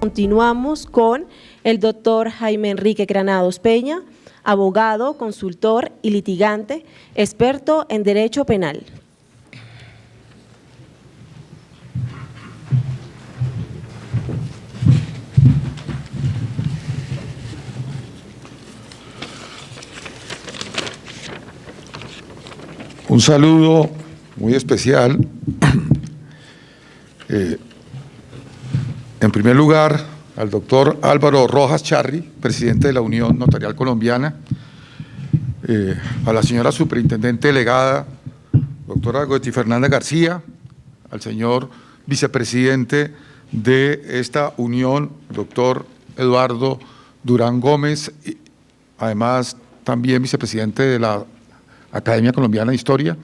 Continuamos con el doctor Jaime Enrique Granados Peña, abogado, consultor y litigante, experto en Derecho Penal. Un saludo muy especial. En primer lugar, al doctor Álvaro Rojas Charri, presidente de la Unión Notarial Colombiana, a la señora superintendente delegada, doctora Gotti Fernanda García, al señor vicepresidente de esta unión, doctor Eduardo Durán Gómez, además también vicepresidente de la Academia Colombiana de Historia,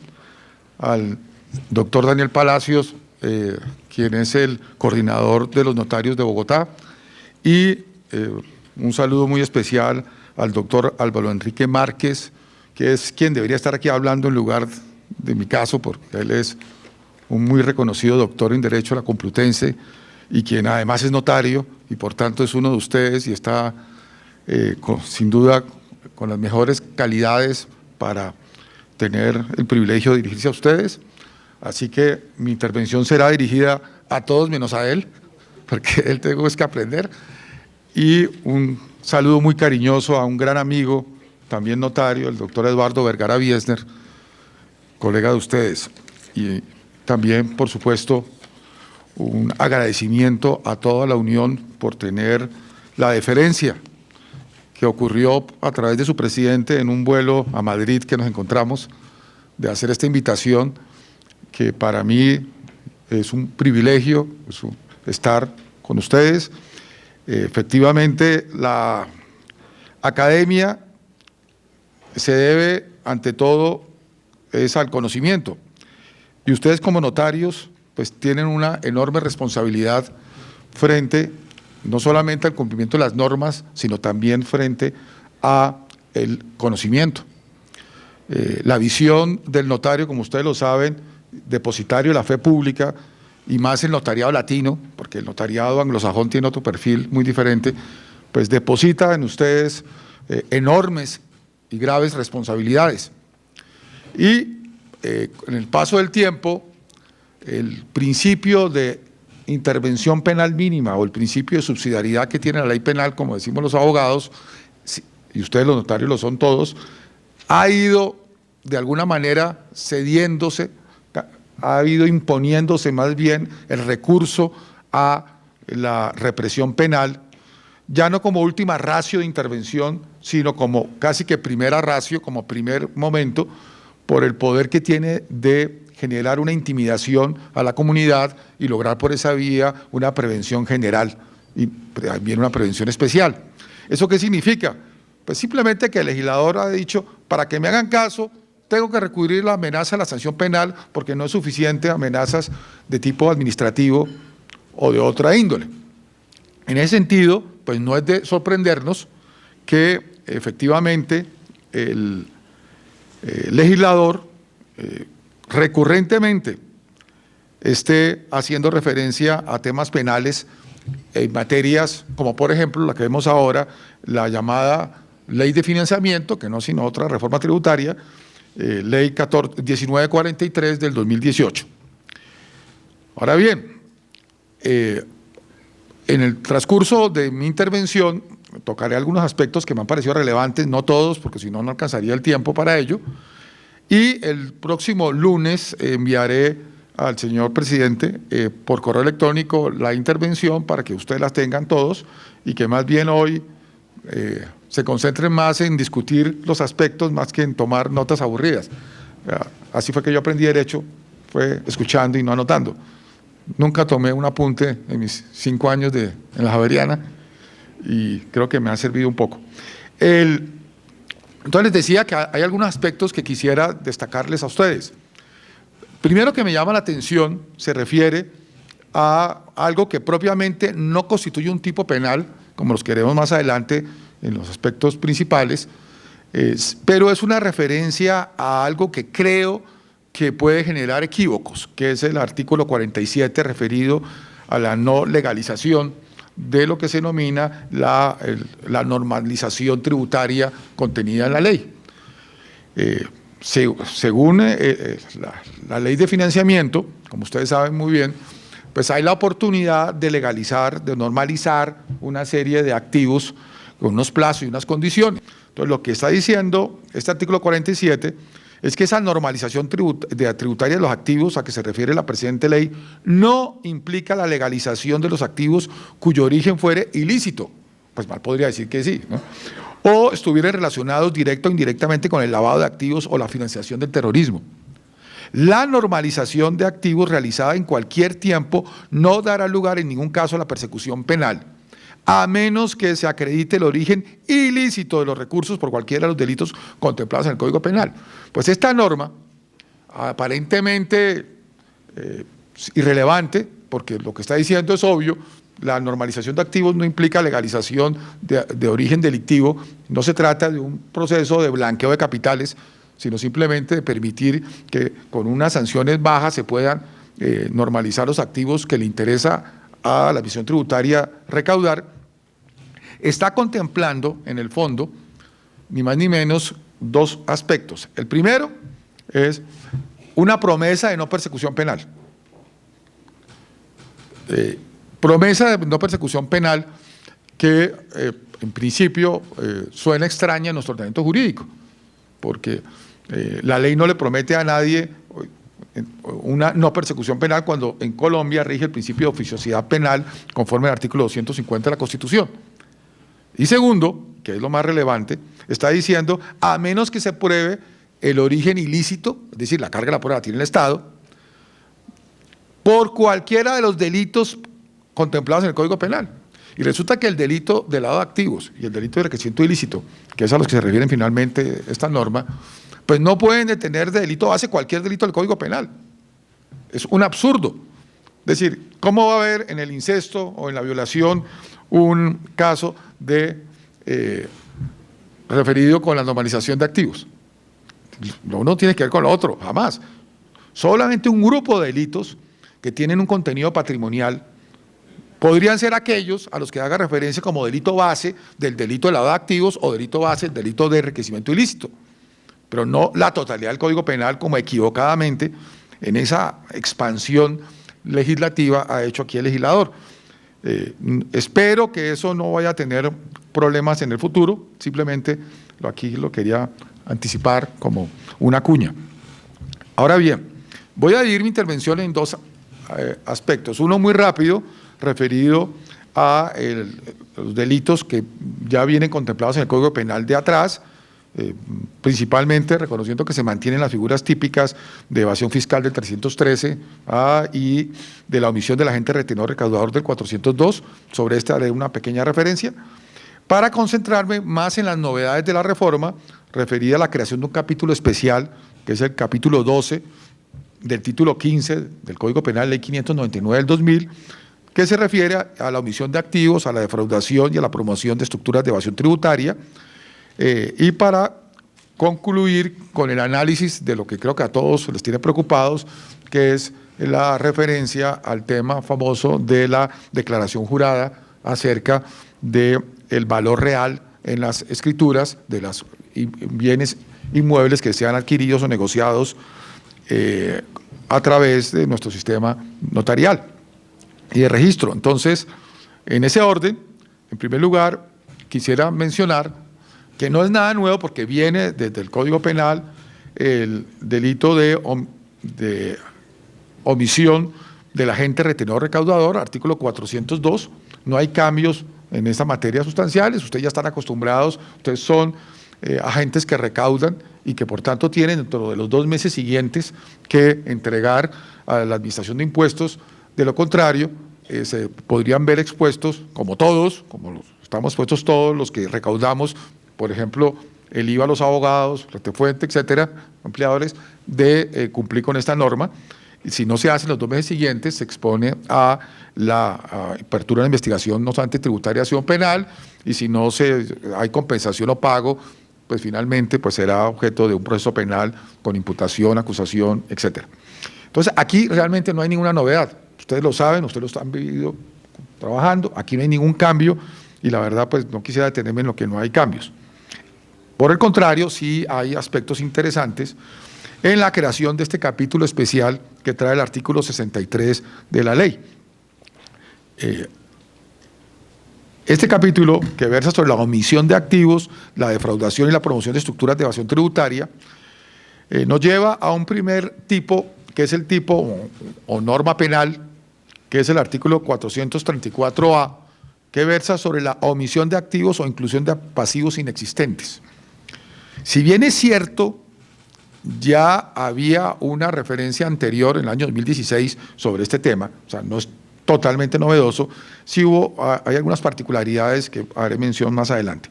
al doctor Daniel Palacios, quien es el coordinador de los notarios de Bogotá, y un saludo muy especial al doctor Álvaro Enrique Márquez, que es quien debería estar aquí hablando en lugar de mi caso, porque él es un muy reconocido doctor en Derecho a la Complutense y quien además es notario y por tanto es uno de ustedes y está sin duda con las mejores calidades para tener el privilegio de dirigirse a ustedes. Así que mi intervención será dirigida a todos menos a él, porque él tengo que aprender. Y un saludo muy cariñoso a un gran amigo, también notario, el doctor Eduardo Vergara Biesner, colega de ustedes. Y también, por supuesto, un agradecimiento a toda la Unión por tener la deferencia que ocurrió a través de su presidente en un vuelo a Madrid que nos encontramos, de hacer esta invitación, que para mí es un privilegio estar con ustedes. Efectivamente, la academia se debe, ante todo, es al conocimiento. Y ustedes como notarios, pues tienen una enorme responsabilidad frente, no solamente al cumplimiento de las normas, sino también frente a el conocimiento. La visión del notario, como ustedes lo saben, depositario de la fe pública, y más el notariado latino, porque el notariado anglosajón tiene otro perfil muy diferente, pues deposita en ustedes enormes y graves responsabilidades. Y en el paso del tiempo, el principio de intervención penal mínima o el principio de subsidiariedad que tiene la ley penal, como decimos los abogados, y ustedes los notarios lo son todos, ha ido de alguna manera cediéndose, ha ido imponiéndose más bien el recurso a la represión penal, ya no como última ratio de intervención, sino como casi que primera ratio, como primer momento, por el poder que tiene de generar una intimidación a la comunidad y lograr por esa vía una prevención general y también una prevención especial. ¿Eso qué significa? Pues simplemente que el legislador ha dicho, para que me hagan caso, tengo que recurrir a la amenaza a la sanción penal porque no es suficiente amenazas de tipo administrativo o de otra índole. En ese sentido, pues no es de sorprendernos que efectivamente el legislador recurrentemente esté haciendo referencia a temas penales en materias como por ejemplo la que vemos ahora, la llamada ley de financiamiento, que no es sino otra reforma tributaria, ley 1943 del 2018. Ahora bien, en el transcurso de mi intervención tocaré algunos aspectos que me han parecido relevantes, no todos, porque si no, no alcanzaría el tiempo para ello, y el próximo lunes enviaré al señor presidente por correo electrónico la intervención para que ustedes las tengan todos y que más bien hoy se concentren más en discutir los aspectos más que en tomar notas aburridas. Así fue que yo aprendí Derecho, fue escuchando y no anotando. Nunca tomé un apunte en mis 5 años en la Javeriana y creo que me ha servido un poco. Entonces les decía que hay algunos aspectos que quisiera destacarles a ustedes. Primero que me llama la atención se refiere a algo que propiamente no constituye un tipo penal, como los queremos más adelante en los aspectos principales, pero es una referencia a algo que creo que puede generar equívocos, que es el artículo 47 referido a la no legalización de lo que se denomina la normalización tributaria contenida en la ley. Según la ley de financiamiento, como ustedes saben muy bien, pues hay la oportunidad de legalizar, de normalizar una serie de activos con unos plazos y unas condiciones. Entonces, lo que está diciendo este artículo 47 es que esa normalización tributaria de los activos a que se refiere la presente ley no implica la legalización de los activos cuyo origen fuere ilícito, pues mal podría decir que sí, ¿no? O estuvieran relacionados directo o indirectamente con el lavado de activos o la financiación del terrorismo. La normalización de activos realizada en cualquier tiempo no dará lugar en ningún caso a la persecución penal, a menos que se acredite el origen ilícito de los recursos por cualquiera de los delitos contemplados en el Código Penal. Pues esta norma, aparentemente irrelevante, porque lo que está diciendo es obvio, la normalización de activos no implica legalización de origen delictivo, no se trata de un proceso de blanqueo de capitales, sino simplemente de permitir que con unas sanciones bajas se puedan normalizar los activos que le interesa a la Administración Tributaria recaudar. Está contemplando, en el fondo, ni más ni menos, dos aspectos. El primero es una promesa de no persecución penal. Promesa de no persecución penal que en principio suena extraña en nuestro ordenamiento jurídico, porque la ley no le promete a nadie una no persecución penal cuando en Colombia rige el principio de oficiosidad penal conforme al artículo 250 de la Constitución. Y segundo, que es lo más relevante, está diciendo a menos que se pruebe el origen ilícito, es decir, la carga de la prueba la tiene el Estado, por cualquiera de los delitos contemplados en el Código Penal. Y resulta que el delito de lavado de activos y el delito de enriquecimiento ilícito, que es a los que se refieren finalmente esta norma, pues no pueden detener de delito base cualquier delito del Código Penal. Es un absurdo. Es decir, ¿cómo va a haber en el incesto o en la violación un caso de referido con la normalización de activos? Lo uno tiene que ver con lo otro, jamás. Solamente un grupo de delitos que tienen un contenido patrimonial podrían ser aquellos a los que haga referencia como delito base del delito de lavado de activos o delito base del delito de enriquecimiento ilícito, pero no la totalidad del Código Penal como equivocadamente en esa expansión legislativa ha hecho aquí el legislador. Espero que eso no vaya a tener problemas en el futuro, simplemente aquí lo quería anticipar como una cuña. Ahora bien, voy a dividir mi intervención en dos aspectos, uno muy rápido, referido a los delitos que ya vienen contemplados en el Código Penal de atrás, principalmente reconociendo que se mantienen las figuras típicas de evasión fiscal del 313 y de la omisión del agente retentor recaudador del 402, sobre esta haré una pequeña referencia, para concentrarme más en las novedades de la reforma, referida a la creación de un capítulo especial, que es el capítulo 12 del título 15 del Código Penal, Ley 599 del 2000, que se refiere a la omisión de activos, a la defraudación y a la promoción de estructuras de evasión tributaria, y para concluir con el análisis de lo que creo que a todos les tiene preocupados, que es la referencia al tema famoso de la declaración jurada acerca del valor real en las escrituras de los bienes inmuebles que sean adquiridos o negociados a través de nuestro sistema notarial y de registro. Entonces, en ese orden, en primer lugar, quisiera mencionar que no es nada nuevo porque viene desde el Código Penal el delito de omisión del agente retentor recaudador, artículo 402, no hay cambios en esta materia sustanciales, ustedes ya están acostumbrados, ustedes son agentes que recaudan y que por tanto tienen dentro de los 2 meses siguientes que entregar a la Administración de Impuestos. De lo contrario, se podrían ver expuestos, como todos, estamos expuestos todos los que recaudamos, por ejemplo, el IVA a los abogados, retefuente, etcétera, empleadores, de cumplir con esta norma. Y si no se hace en los 2 meses siguientes, se expone a la apertura de investigación no obstante tributaria, acción penal, y si no hay compensación o pago, pues finalmente pues será objeto de un proceso penal con imputación, acusación, etcétera. Entonces, aquí realmente no hay ninguna novedad. Ustedes lo saben, ustedes lo han vivido trabajando, aquí no hay ningún cambio y la verdad pues no quisiera detenerme en lo que no hay cambios. Por el contrario, sí hay aspectos interesantes en la creación de este capítulo especial que trae el artículo 63 de la ley. Este capítulo, que versa sobre la omisión de activos, la defraudación y la promoción de estructuras de evasión tributaria, nos lleva a un primer tipo, que es el tipo o norma penal, que es el artículo 434A, que versa sobre la omisión de activos o inclusión de pasivos inexistentes. Si bien es cierto, ya había una referencia anterior en el año 2016 sobre este tema, o sea, no es totalmente novedoso, sí hay algunas particularidades que haré mención más adelante.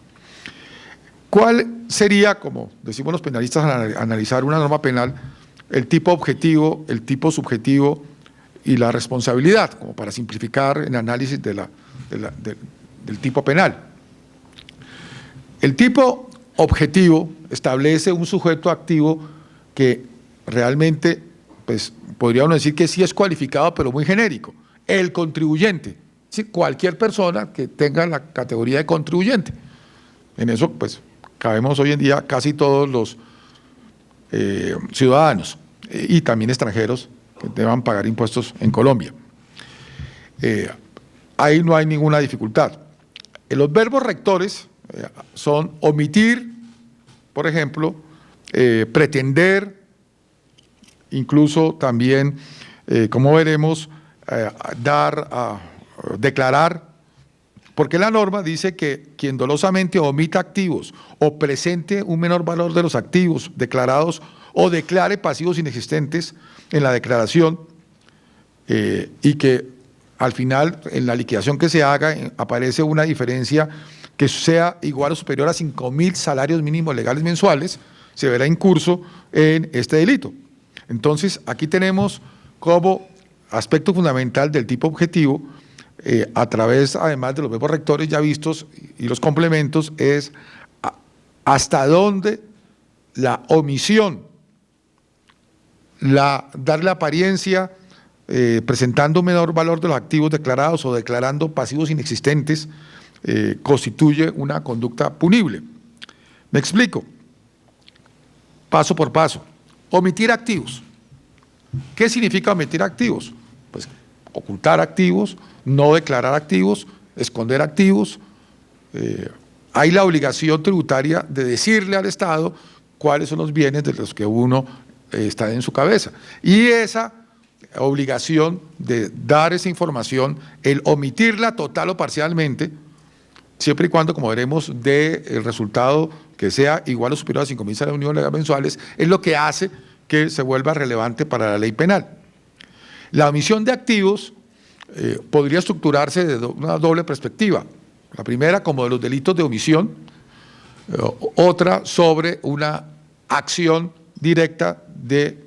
¿Cuál sería, como decimos los penalistas al analizar una norma penal, el tipo objetivo, el tipo subjetivo y la responsabilidad, como para simplificar el análisis del tipo penal? El tipo objetivo establece un sujeto activo que realmente, pues, podríamos decir que sí es cualificado, pero muy genérico. El contribuyente, ¿sí? Cualquier persona que tenga la categoría de contribuyente. En eso, pues, cabemos hoy en día casi todos los ciudadanos y también extranjeros que deban pagar impuestos en Colombia. Ahí no hay ninguna dificultad. Los verbos rectores son omitir, por ejemplo, pretender, incluso también, como veremos, declarar, porque la norma dice que quien dolosamente omita activos o presente un menor valor de los activos declarados o declare pasivos inexistentes en la declaración y que al final en la liquidación que se haga aparece una diferencia que sea igual o superior a 5.000 salarios mínimos legales mensuales, se verá incurso en este delito. Entonces, aquí tenemos como aspecto fundamental del tipo objetivo, a través además de los verbos rectores ya vistos y los complementos, es hasta dónde la omisión, darle apariencia, presentando un menor valor de los activos declarados o declarando pasivos inexistentes, constituye una conducta punible. Me explico, paso por paso. Omitir activos. ¿Qué significa omitir activos? Pues ocultar activos, no declarar activos, esconder activos. Hay la obligación tributaria de decirle al Estado cuáles son los bienes de los que uno está en su cabeza. Y esa obligación de dar esa información, el omitirla total o parcialmente, siempre y cuando, como veremos, dé el resultado que sea igual o superior a 5.000 salarios mínimos legales mensuales, es lo que hace que se vuelva relevante para la ley penal. La omisión de activos podría estructurarse de una doble perspectiva. La primera, como de los delitos de omisión, otra sobre una acción directa de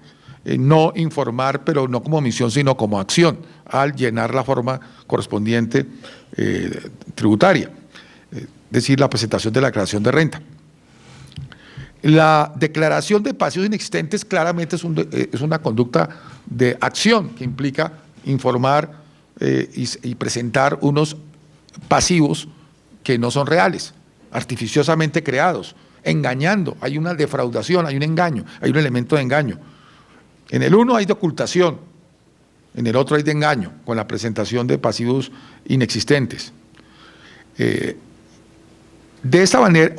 no informar, pero no como omisión, sino como acción, al llenar la forma correspondiente tributaria, es decir, la presentación de la declaración de renta. La declaración de pasivos inexistentes claramente es una conducta de acción que implica informar y presentar unos pasivos que no son reales, artificiosamente creados, engañando. Hay una defraudación, hay un engaño, hay un elemento de engaño. En el uno hay de ocultación, en el otro hay de engaño, con la presentación de pasivos inexistentes. De esta manera,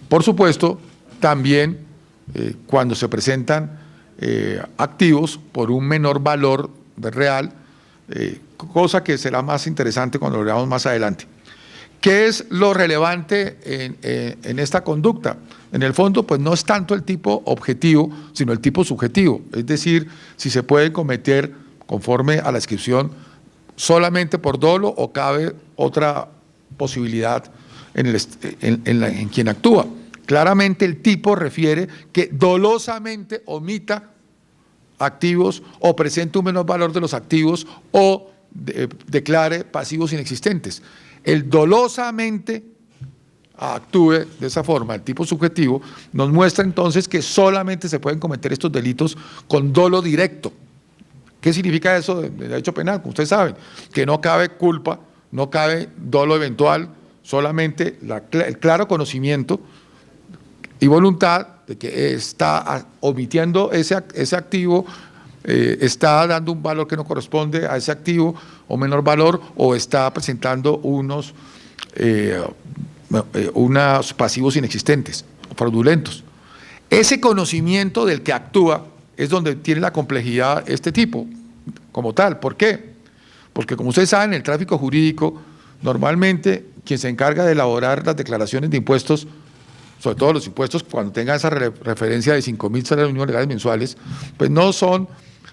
por supuesto, también cuando se presentan activos por un menor valor real, cosa que será más interesante cuando lo veamos más adelante. ¿Qué es lo relevante en esta conducta? En el fondo, pues no es tanto el tipo objetivo, sino el tipo subjetivo, es decir, si se puede cometer conforme a la descripción solamente por dolo o cabe otra posibilidad en quien actúa. Claramente el tipo refiere que dolosamente omita activos o presente un menor valor de los activos o declare pasivos inexistentes. El dolosamente actúe de esa forma, el tipo subjetivo, nos muestra entonces que solamente se pueden cometer estos delitos con dolo directo, ¿Qué significa eso del derecho penal? Como ustedes saben, que no cabe culpa, no cabe dolo eventual, solamente el claro conocimiento y voluntad de que está omitiendo ese activo, está dando un valor que no corresponde a ese activo o menor valor, o está presentando unos pasivos inexistentes, fraudulentos. Ese conocimiento del que actúa es donde tiene la complejidad este tipo, como tal. ¿Por qué? Porque como ustedes saben, el tráfico jurídico, normalmente quien se encarga de elaborar las declaraciones de impuestos, sobre todo los impuestos, cuando tengan esa referencia de 5.000 salarios mínimos legales mensuales, pues no son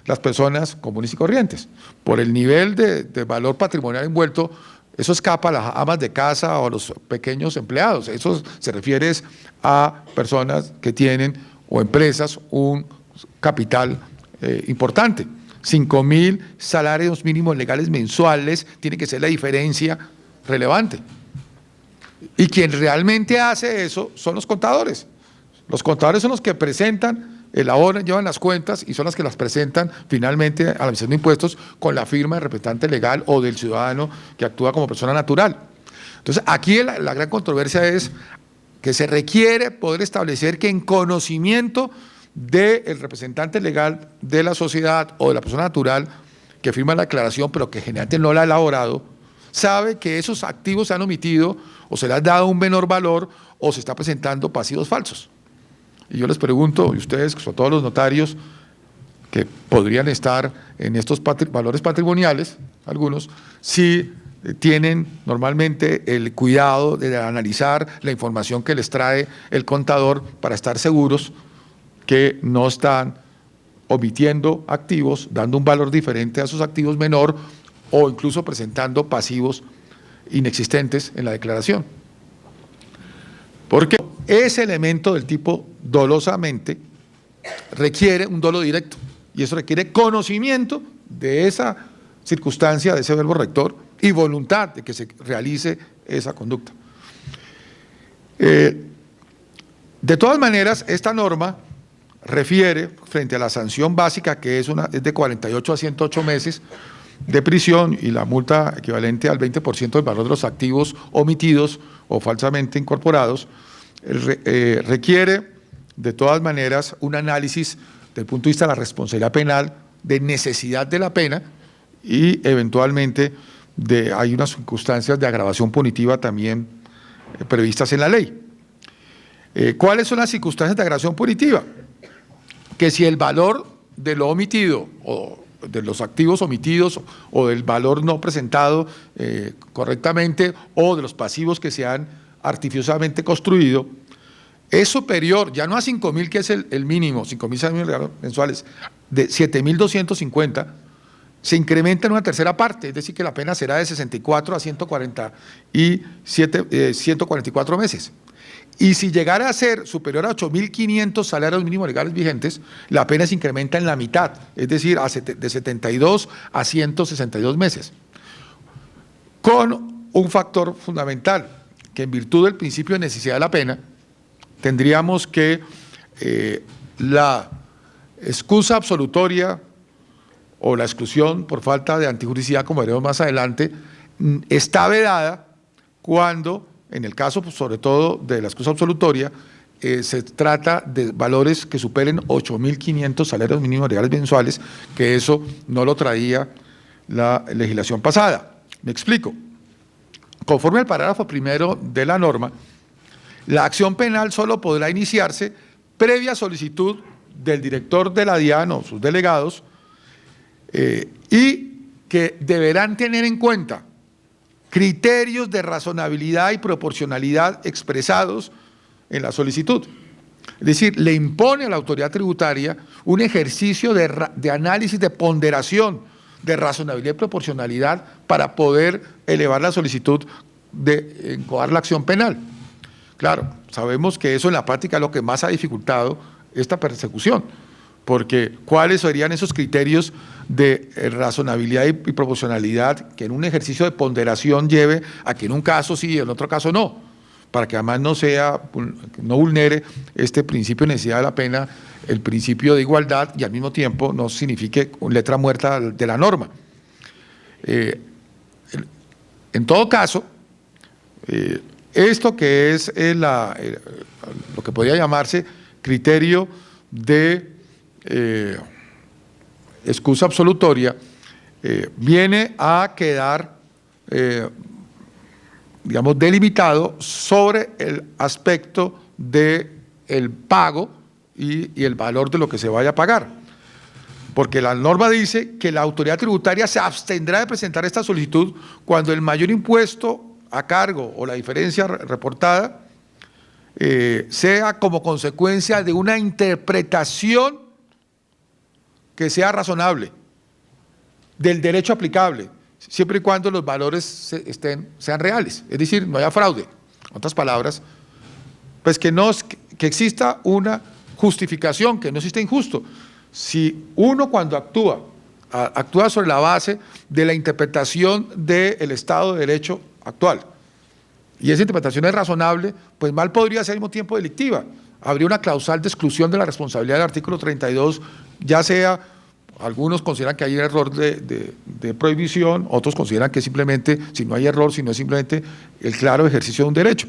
las personas comunes y corrientes. Por el nivel de valor patrimonial envuelto, eso escapa a las amas de casa o a los pequeños empleados. Eso se refiere a personas que tienen, o empresas, un capital importante. 5.000 salarios mínimos legales mensuales tiene que ser la diferencia relevante. Y quien realmente hace eso son los contadores. Los contadores son los que presentan, elaboran, llevan las cuentas y son las que las presentan finalmente a la Administración de Impuestos con la firma del representante legal o del ciudadano que actúa como persona natural. Entonces, aquí la gran controversia es que se requiere poder establecer que en conocimiento del representante legal de la sociedad o de la persona natural que firma la declaración, pero que generalmente no la ha elaborado, sabe que esos activos se han omitido o se les ha dado un menor valor o se está presentando pasivos falsos. Y yo les pregunto, y ustedes, que son todos los notarios que podrían estar en estos valores patrimoniales, algunos, si tienen normalmente el cuidado de analizar la información que les trae el contador para estar seguros que no están omitiendo activos, dando un valor diferente a esos activos menor, o incluso presentando pasivos inexistentes en la declaración. Porque ese elemento del tipo dolosamente requiere un dolo directo, y eso requiere conocimiento de esa circunstancia, de ese verbo rector, y voluntad de que se realice esa conducta. De todas maneras, esta norma refiere, frente a la sanción básica, que es de 48 a 108 meses, de prisión, y la multa equivalente al 20% del valor de los activos omitidos o falsamente incorporados, requiere de todas maneras un análisis desde el punto de vista de la responsabilidad penal, de necesidad de la pena, y eventualmente hay unas circunstancias de agravación punitiva también previstas en la ley. ¿Cuáles son las circunstancias de agravación punitiva? Que si el valor de lo omitido o de los activos omitidos o del valor no presentado correctamente o de los pasivos que se han artificiosamente construido es superior, ya no a 5.000, que es el mínimo, 5.000 salarios mensuales, de 7.250, se incrementa en una tercera parte, es decir, que la pena será de 64 a 144 meses. Y si llegara a ser superior a 8.500 salarios mínimos legales vigentes, la pena se incrementa en la mitad, es decir, de 72 a 162 meses. Con un factor fundamental, que en virtud del principio de necesidad de la pena, tendríamos que la excusa absolutoria o la exclusión por falta de antijuricidad, como veremos más adelante, está vedada cuando, en el caso sobre todo de la excusa absolutoria, se trata de valores que superen 8.500 salarios mínimos legales mensuales, que eso no lo traía la legislación pasada. Me explico. Conforme al parágrafo primero de la norma, la acción penal solo podrá iniciarse previa solicitud del director de la DIAN o sus delegados, y que deberán tener en cuenta criterios de razonabilidad y proporcionalidad expresados en la solicitud. Es decir, le impone a la autoridad tributaria un ejercicio de análisis, de ponderación, de razonabilidad y proporcionalidad para poder elevar la solicitud de encoar la acción penal. Claro, sabemos que eso en la práctica es lo que más ha dificultado esta persecución, porque ¿cuáles serían esos criterios de razonabilidad y proporcionalidad que en un ejercicio de ponderación lleve a que en un caso sí y en otro caso no? para que además no vulnere este principio de necesidad de la pena, el principio de igualdad, y al mismo tiempo no signifique letra muerta de la norma. En todo caso, esto que es lo que podría llamarse criterio de excusa absolutoria, viene a quedar, digamos, delimitado sobre el aspecto del pago y el valor de lo que se vaya a pagar. Porque la norma dice que la autoridad tributaria se abstendrá de presentar esta solicitud cuando el mayor impuesto a cargo o la diferencia reportada sea como consecuencia de una interpretación que sea razonable del derecho aplicable, siempre y cuando los valores sean reales, es decir, no haya fraude. En otras palabras, pues que exista una justificación, que no exista injusto. Si uno cuando actúa sobre la base de la interpretación del Estado de Derecho actual, y esa interpretación es razonable, pues mal podría ser al mismo tiempo delictiva. Habría una causal de exclusión de la responsabilidad del artículo 32, ya sea, algunos consideran que hay error de prohibición, otros consideran que simplemente, si no hay error, si no es simplemente el claro ejercicio de un derecho.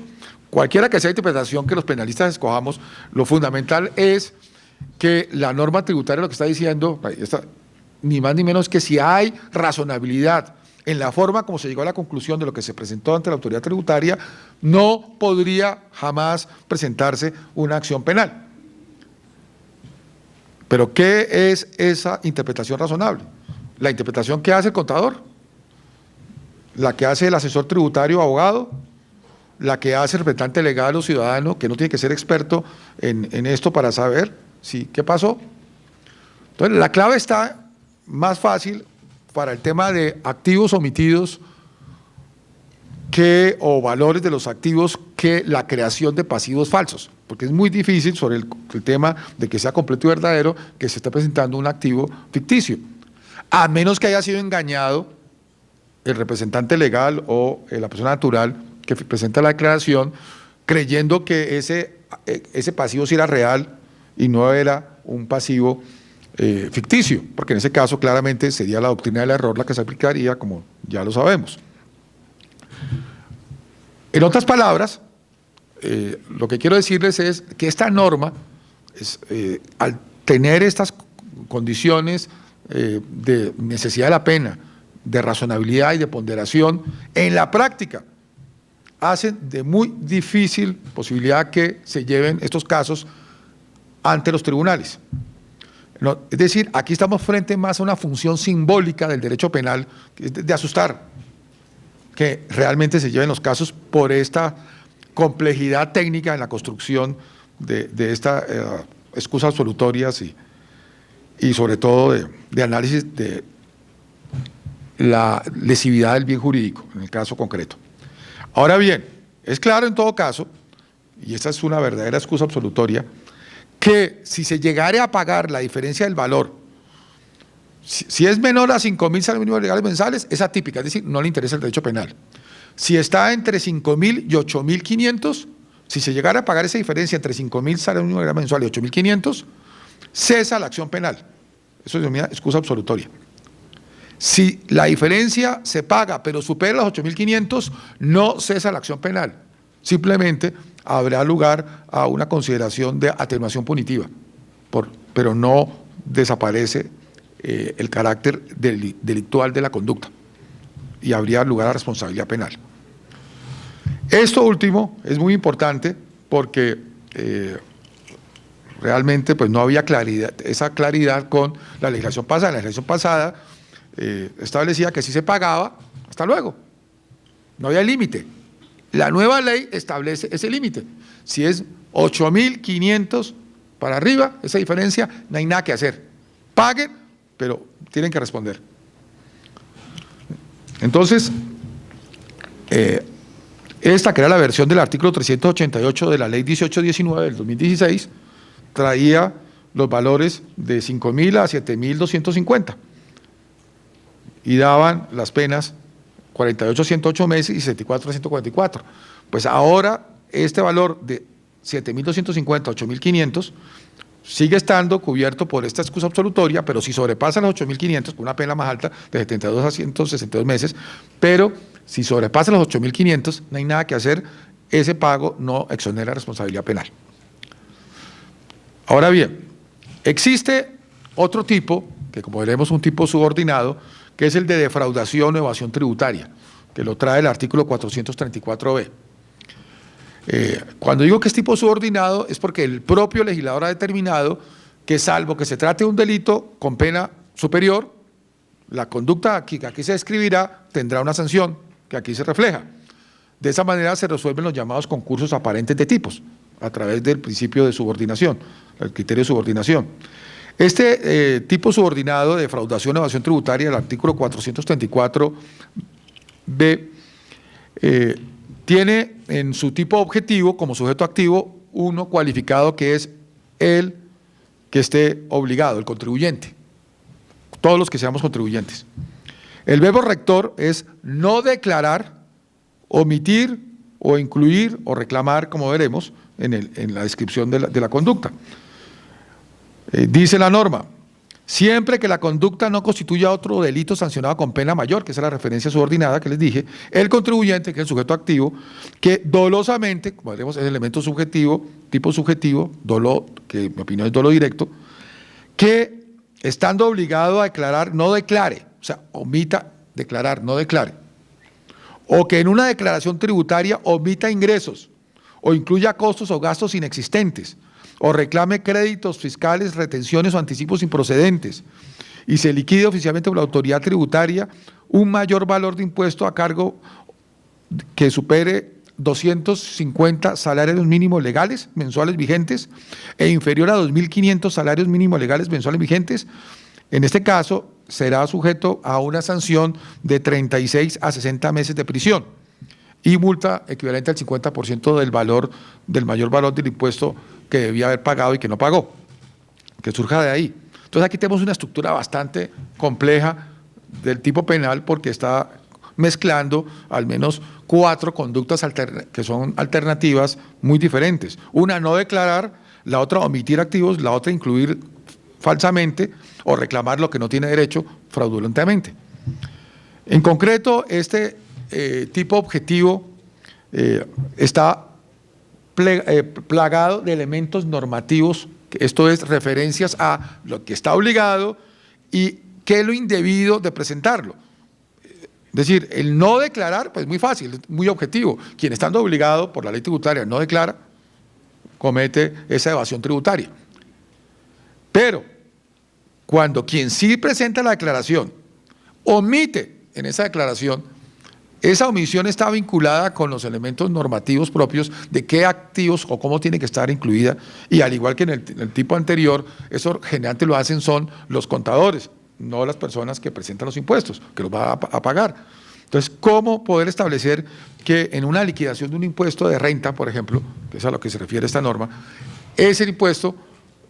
Cualquiera que sea la interpretación que los penalistas escojamos, lo fundamental es que la norma tributaria lo que está diciendo, ni más ni menos que si hay razonabilidad en la forma como se llegó a la conclusión de lo que se presentó ante la autoridad tributaria, no podría jamás presentarse una acción penal. Pero ¿qué es esa interpretación razonable? La interpretación que hace el contador, la que hace el asesor tributario o abogado, la que hace el representante legal o ciudadano, que no tiene que ser experto en esto para saber qué pasó. Entonces, la clave está más fácil para el tema de activos omitidos o valores de los activos que la creación de pasivos falsos, porque es muy difícil sobre el tema de que sea completo y verdadero que se esté presentando un activo ficticio, a menos que haya sido engañado el representante legal o la persona natural que presenta la declaración creyendo que ese pasivo sí era real y no era un pasivo ficticio, porque en ese caso claramente sería la doctrina del error la que se aplicaría, como ya lo sabemos. En otras palabras, lo que quiero decirles es que esta norma, al tener estas condiciones de necesidad de la pena, de razonabilidad y de ponderación, en la práctica hacen de muy difícil posibilidad que se lleven estos casos ante los tribunales. No, es decir, aquí estamos frente más a una función simbólica del derecho penal, que es de asustar que realmente se lleven los casos por esta complejidad técnica en la construcción de estas excusas absolutorias y sobre todo de análisis de la lesividad del bien jurídico, en el caso concreto. Ahora bien, es claro en todo caso, y esta es una verdadera excusa absolutoria, que si se llegara a pagar la diferencia del valor, si es menor a 5.000 salarios mínimos legales mensuales, es atípica, es decir, no le interesa el derecho penal. Si está entre 5.000 y 8.500, si se llegara a pagar esa diferencia entre 5.000 salarios mínimos legales mensuales y 8.500, cesa la acción penal. Eso se denomina excusa absolutoria. Si la diferencia se paga pero supera los 8.500, no cesa la acción penal. Simplemente habrá lugar a una consideración de atenuación punitiva, pero no desaparece el carácter delictual de la conducta y habría lugar a responsabilidad penal. Esto último es muy importante porque realmente pues, no había esa claridad con la legislación pasada. La legislación pasada establecía que si se pagaba, hasta luego, no había límite. La nueva ley establece ese límite. Si es 8.500 para arriba, esa diferencia, no hay nada que hacer. Paguen, pero tienen que responder. Entonces, esta que era la versión del artículo 388 de la ley 1819 del 2016, traía los valores de 5.000 a 7.250 y daban las penas 48 a 108 meses y 64 a 144. Pues ahora este valor de 7.250 a 8.500, sigue estando cubierto por esta excusa absolutoria, pero si sobrepasa los 8.500, con una pena más alta de 72 a 162 meses, pero si sobrepasa los 8.500, no hay nada que hacer, ese pago no exonera responsabilidad penal. Ahora bien, existe otro tipo, que como veremos es un tipo subordinado, que es el de defraudación o evasión tributaria, que lo trae el artículo 434b. Cuando digo que es tipo subordinado es porque el propio legislador ha determinado que salvo que se trate de un delito con pena superior, la conducta que aquí se describirá tendrá una sanción que aquí se refleja. De esa manera se resuelven los llamados concursos aparentes de tipos, a través del principio de subordinación, el criterio de subordinación. Este tipo subordinado de defraudación o evasión tributaria, el artículo 434b, tiene en su tipo objetivo, como sujeto activo, uno cualificado que es el que esté obligado, el contribuyente, todos los que seamos contribuyentes. El verbo rector es no declarar, omitir o incluir o reclamar, como veremos en la descripción de la conducta. Dice la norma, siempre que la conducta no constituya otro delito sancionado con pena mayor, que es la referencia subordinada que les dije, el contribuyente, que es el sujeto activo, que dolosamente, como veremos, es el elemento subjetivo, tipo subjetivo, dolo, que en mi opinión es dolo directo, que estando obligado a declarar, no declare, o sea, omita declarar, no declare, o que en una declaración tributaria omita ingresos, o incluya costos o gastos inexistentes, o reclame créditos fiscales, retenciones o anticipos improcedentes, y se liquide oficialmente por la autoridad tributaria un mayor valor de impuesto a cargo que supere 250 salarios mínimos legales mensuales vigentes e inferior a 2.500 salarios mínimos legales mensuales vigentes, en este caso será sujeto a una sanción de 36 a 60 meses de prisión y multa equivalente al 50% del valor, del mayor valor del impuesto que debía haber pagado y que no pagó, que surja de ahí. Entonces aquí tenemos una estructura bastante compleja del tipo penal porque está mezclando al menos 4 conductas que son alternativas muy diferentes. Una, no declarar; la otra, omitir activos; la otra, incluir falsamente o reclamar lo que no tiene derecho fraudulentamente. En concreto, este tipo objetivo está plagado de elementos normativos, esto es, referencias a lo que está obligado y qué es lo indebido de presentarlo. Es decir, el no declarar, pues muy fácil, es muy objetivo. Quien estando obligado por la ley tributaria no declara, comete esa evasión tributaria. Pero cuando quien sí presenta la declaración omite en esa declaración, esa omisión está vinculada con los elementos normativos propios de qué activos o cómo tiene que estar incluida, y al igual que en el tipo anterior, eso generalmente lo hacen son los contadores, no las personas que presentan los impuestos, que los va a pagar. Entonces, ¿cómo poder establecer que en una liquidación de un impuesto de renta, por ejemplo, que es a lo que se refiere esta norma, ese impuesto,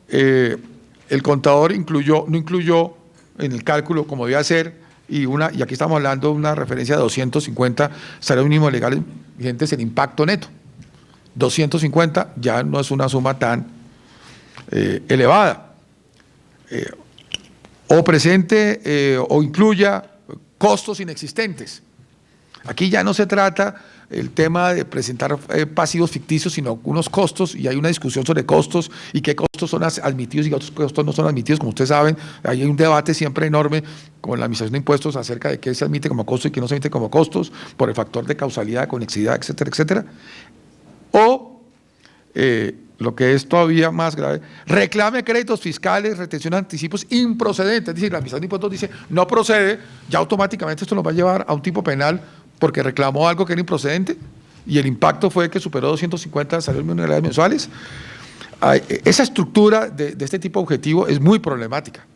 el contador no incluyó en el cálculo como debía ser, y aquí estamos hablando de una referencia de 250 salarios mínimos legales vigentes en impacto neto. 250 ya no es una suma tan elevada. O presente o incluya costos inexistentes. Aquí ya no se trata el tema de presentar pasivos ficticios, sino unos costos, y hay una discusión sobre costos y qué costos son admitidos y qué otros costos no son admitidos. Como ustedes saben, hay un debate siempre enorme con la Administración de Impuestos acerca de qué se admite como costo y qué no se admite como costos, por el factor de causalidad, conexidad, etcétera, etcétera. O lo que es todavía más grave, reclame créditos fiscales, retención de anticipos improcedentes. Es decir, la Administración de Impuestos dice no procede, ya automáticamente esto nos va a llevar a un tipo penal porque reclamó algo que era improcedente y el impacto fue que superó 250 salarios mínimos mensuales. Esa estructura de este tipo objetivo es muy problemática.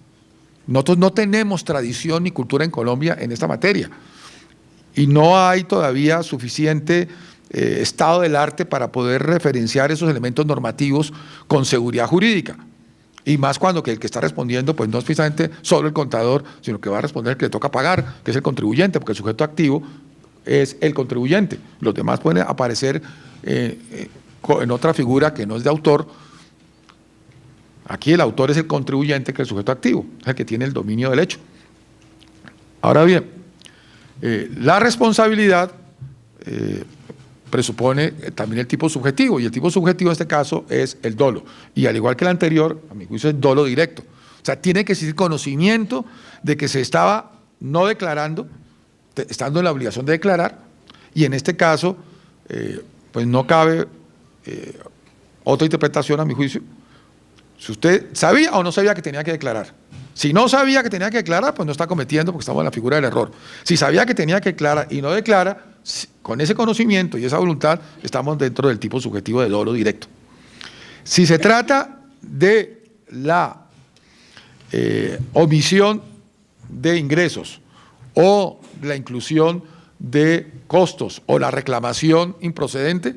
Nosotros no tenemos tradición ni cultura en Colombia en esta materia y no hay todavía suficiente estado del arte para poder referenciar esos elementos normativos con seguridad jurídica. Y más cuando el que está respondiendo pues no es precisamente solo el contador, sino que va a responder el que le toca pagar, que es el contribuyente, porque el sujeto activo es el contribuyente. Los demás pueden aparecer en otra figura que no es de autor. Aquí el autor es el contribuyente, que es el sujeto activo, es el que tiene el dominio del hecho. Ahora bien, la responsabilidad presupone también el tipo subjetivo, y el tipo subjetivo en este caso es el dolo, y al igual que el anterior, a mi juicio es dolo directo. O sea, tiene que existir conocimiento de que se estaba no declarando, estando en la obligación de declarar, y en este caso, pues no cabe otra interpretación a mi juicio. Si usted sabía o no sabía que tenía que declarar. Si no sabía que tenía que declarar, pues no está cometiendo, porque estamos en la figura del error. Si sabía que tenía que declarar y no declara, con ese conocimiento y esa voluntad, estamos dentro del tipo subjetivo de dolo directo. Si se trata de la omisión de ingresos o la inclusión de costos o la reclamación improcedente,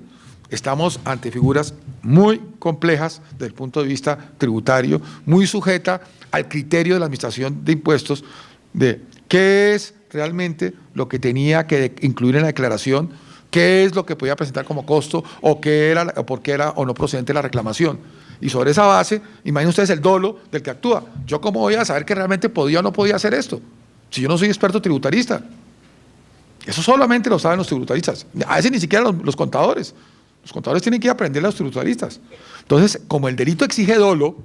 estamos ante figuras muy complejas desde el punto de vista tributario, muy sujeta al criterio de la Administración de Impuestos de qué es realmente lo que tenía que incluir en la declaración, qué es lo que podía presentar como costo o qué era, o por qué era o no procedente la reclamación. Y sobre esa base, imaginen ustedes el dolo del que actúa. ¿Yo cómo voy a saber que realmente podía o no podía hacer esto? Si yo no soy experto tributarista. Eso solamente lo saben los tributaristas. A veces ni siquiera los contadores. Los contadores tienen que aprender a los tributaristas. Entonces, como el delito exige dolo,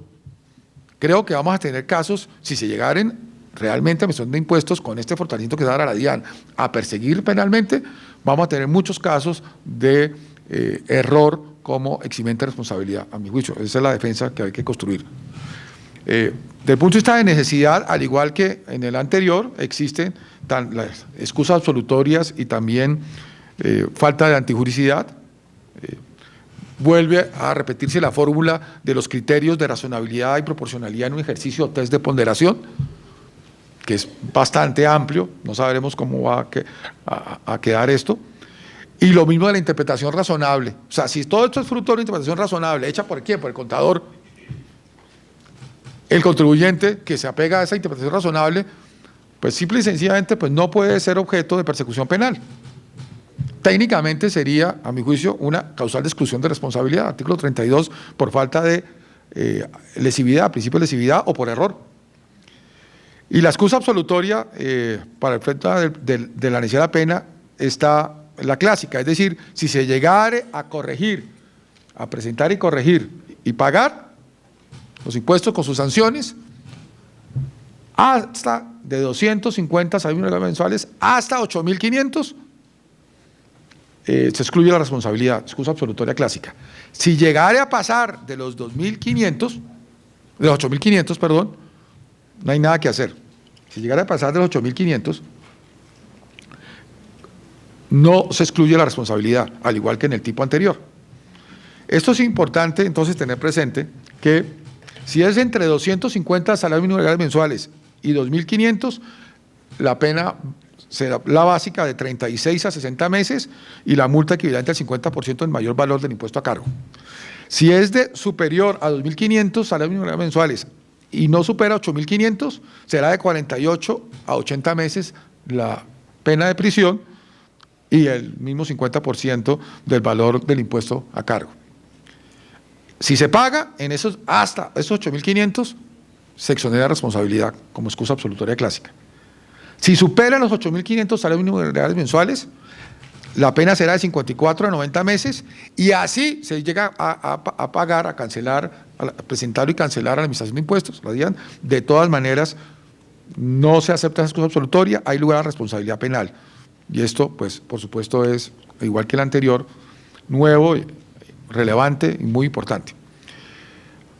creo que vamos a tener casos, si se llegaren realmente a emisión de impuestos con este fortalecimiento que da la DIAN a perseguir penalmente, vamos a tener muchos casos de error como eximente de responsabilidad, a mi juicio. Esa es la defensa que hay que construir. Desde el punto de vista de necesidad, al igual que en el anterior, existen las excusas absolutorias y también falta de antijuricidad. Vuelve a repetirse la fórmula de los criterios de razonabilidad y proporcionalidad en un ejercicio o test de ponderación, que es bastante amplio, no sabremos cómo va a quedar esto. Y lo mismo de la interpretación razonable. O sea, si todo esto es fruto de una interpretación razonable, ¿hecha por quién? Por el contador. El contribuyente que se apega a esa interpretación razonable, pues simple y sencillamente pues no puede ser objeto de persecución penal. Técnicamente sería, a mi juicio, una causal de exclusión de responsabilidad, artículo 32, por falta de lesividad, principio de lesividad o por error. Y la excusa absolutoria para el efecto de la necesidad de la pena está la clásica, es decir, si se llegare a corregir, a presentar y corregir y pagar los impuestos con sus sanciones, hasta de 250 salarios minimos mensuales hasta 8.500, se excluye la responsabilidad, excusa absolutoria clásica. Si llegare a pasar de los 2.500, de los 8.500, perdón, no hay nada que hacer. Si llegara a pasar de los 8.500, no se excluye la responsabilidad, al igual que en el tipo anterior. Esto es importante entonces tener presente que si es entre 250 salarios mínimos legales mensuales y 2.500, la pena será la básica de 36 a 60 meses y la multa equivalente al 50% del mayor valor del impuesto a cargo. Si es de superior a 2.500 salarios mínimos legales mensuales y no supera 8.500, será de 48 a 80 meses la pena de prisión y el mismo 50% del valor del impuesto a cargo. Si se paga en esos, hasta esos 8.500, se exonera responsabilidad como excusa absolutoria clásica. Si supera los 8.500 salarios mínimos legales mensuales, la pena será de 54 a 90 meses y así se llega a pagar, a cancelar, a presentar y cancelar a la Administración de Impuestos, la DIAN. De todas maneras, no se acepta esa excusa absolutoria, hay lugar a responsabilidad penal. Y esto, pues, por supuesto, es, igual que el anterior, nuevo, relevante y muy importante.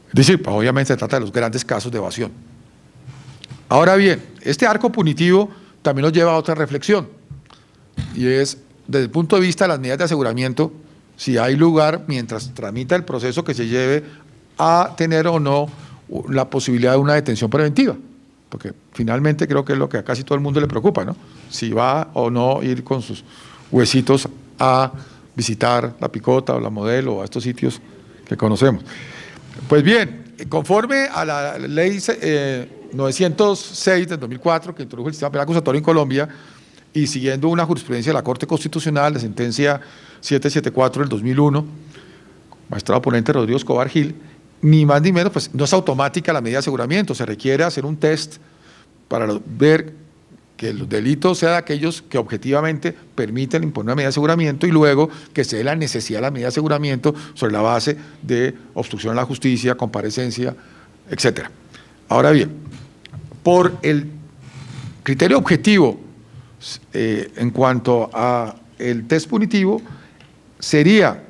Es decir, pues, obviamente se trata de los grandes casos de evasión. Ahora bien, este arco punitivo también nos lleva a otra reflexión, y es, desde el punto de vista de las medidas de aseguramiento, si hay lugar, mientras tramita el proceso, que se lleve a tener o no la posibilidad de una detención preventiva, porque finalmente creo que es lo que a casi todo el mundo le preocupa, ¿no? Si va o no ir con sus huesitos a visitar la Picota o la Modelo o a estos sitios que conocemos. Pues bien, conforme a la ley 906 del 2004, que introdujo el sistema penal acusatorio en Colombia, y siguiendo una jurisprudencia de la Corte Constitucional, la sentencia 774 del 2001, magistrado ponente Rodrigo Escobar Gil, ni más ni menos, pues no es automática la medida de aseguramiento, se requiere hacer un test para ver que los delitos sean aquellos que objetivamente permiten imponer una medida de aseguramiento y luego que se dé la necesidad de la medida de aseguramiento sobre la base de obstrucción a la justicia, comparecencia, etcétera. Ahora bien, por el criterio objetivo en cuanto a el test punitivo, sería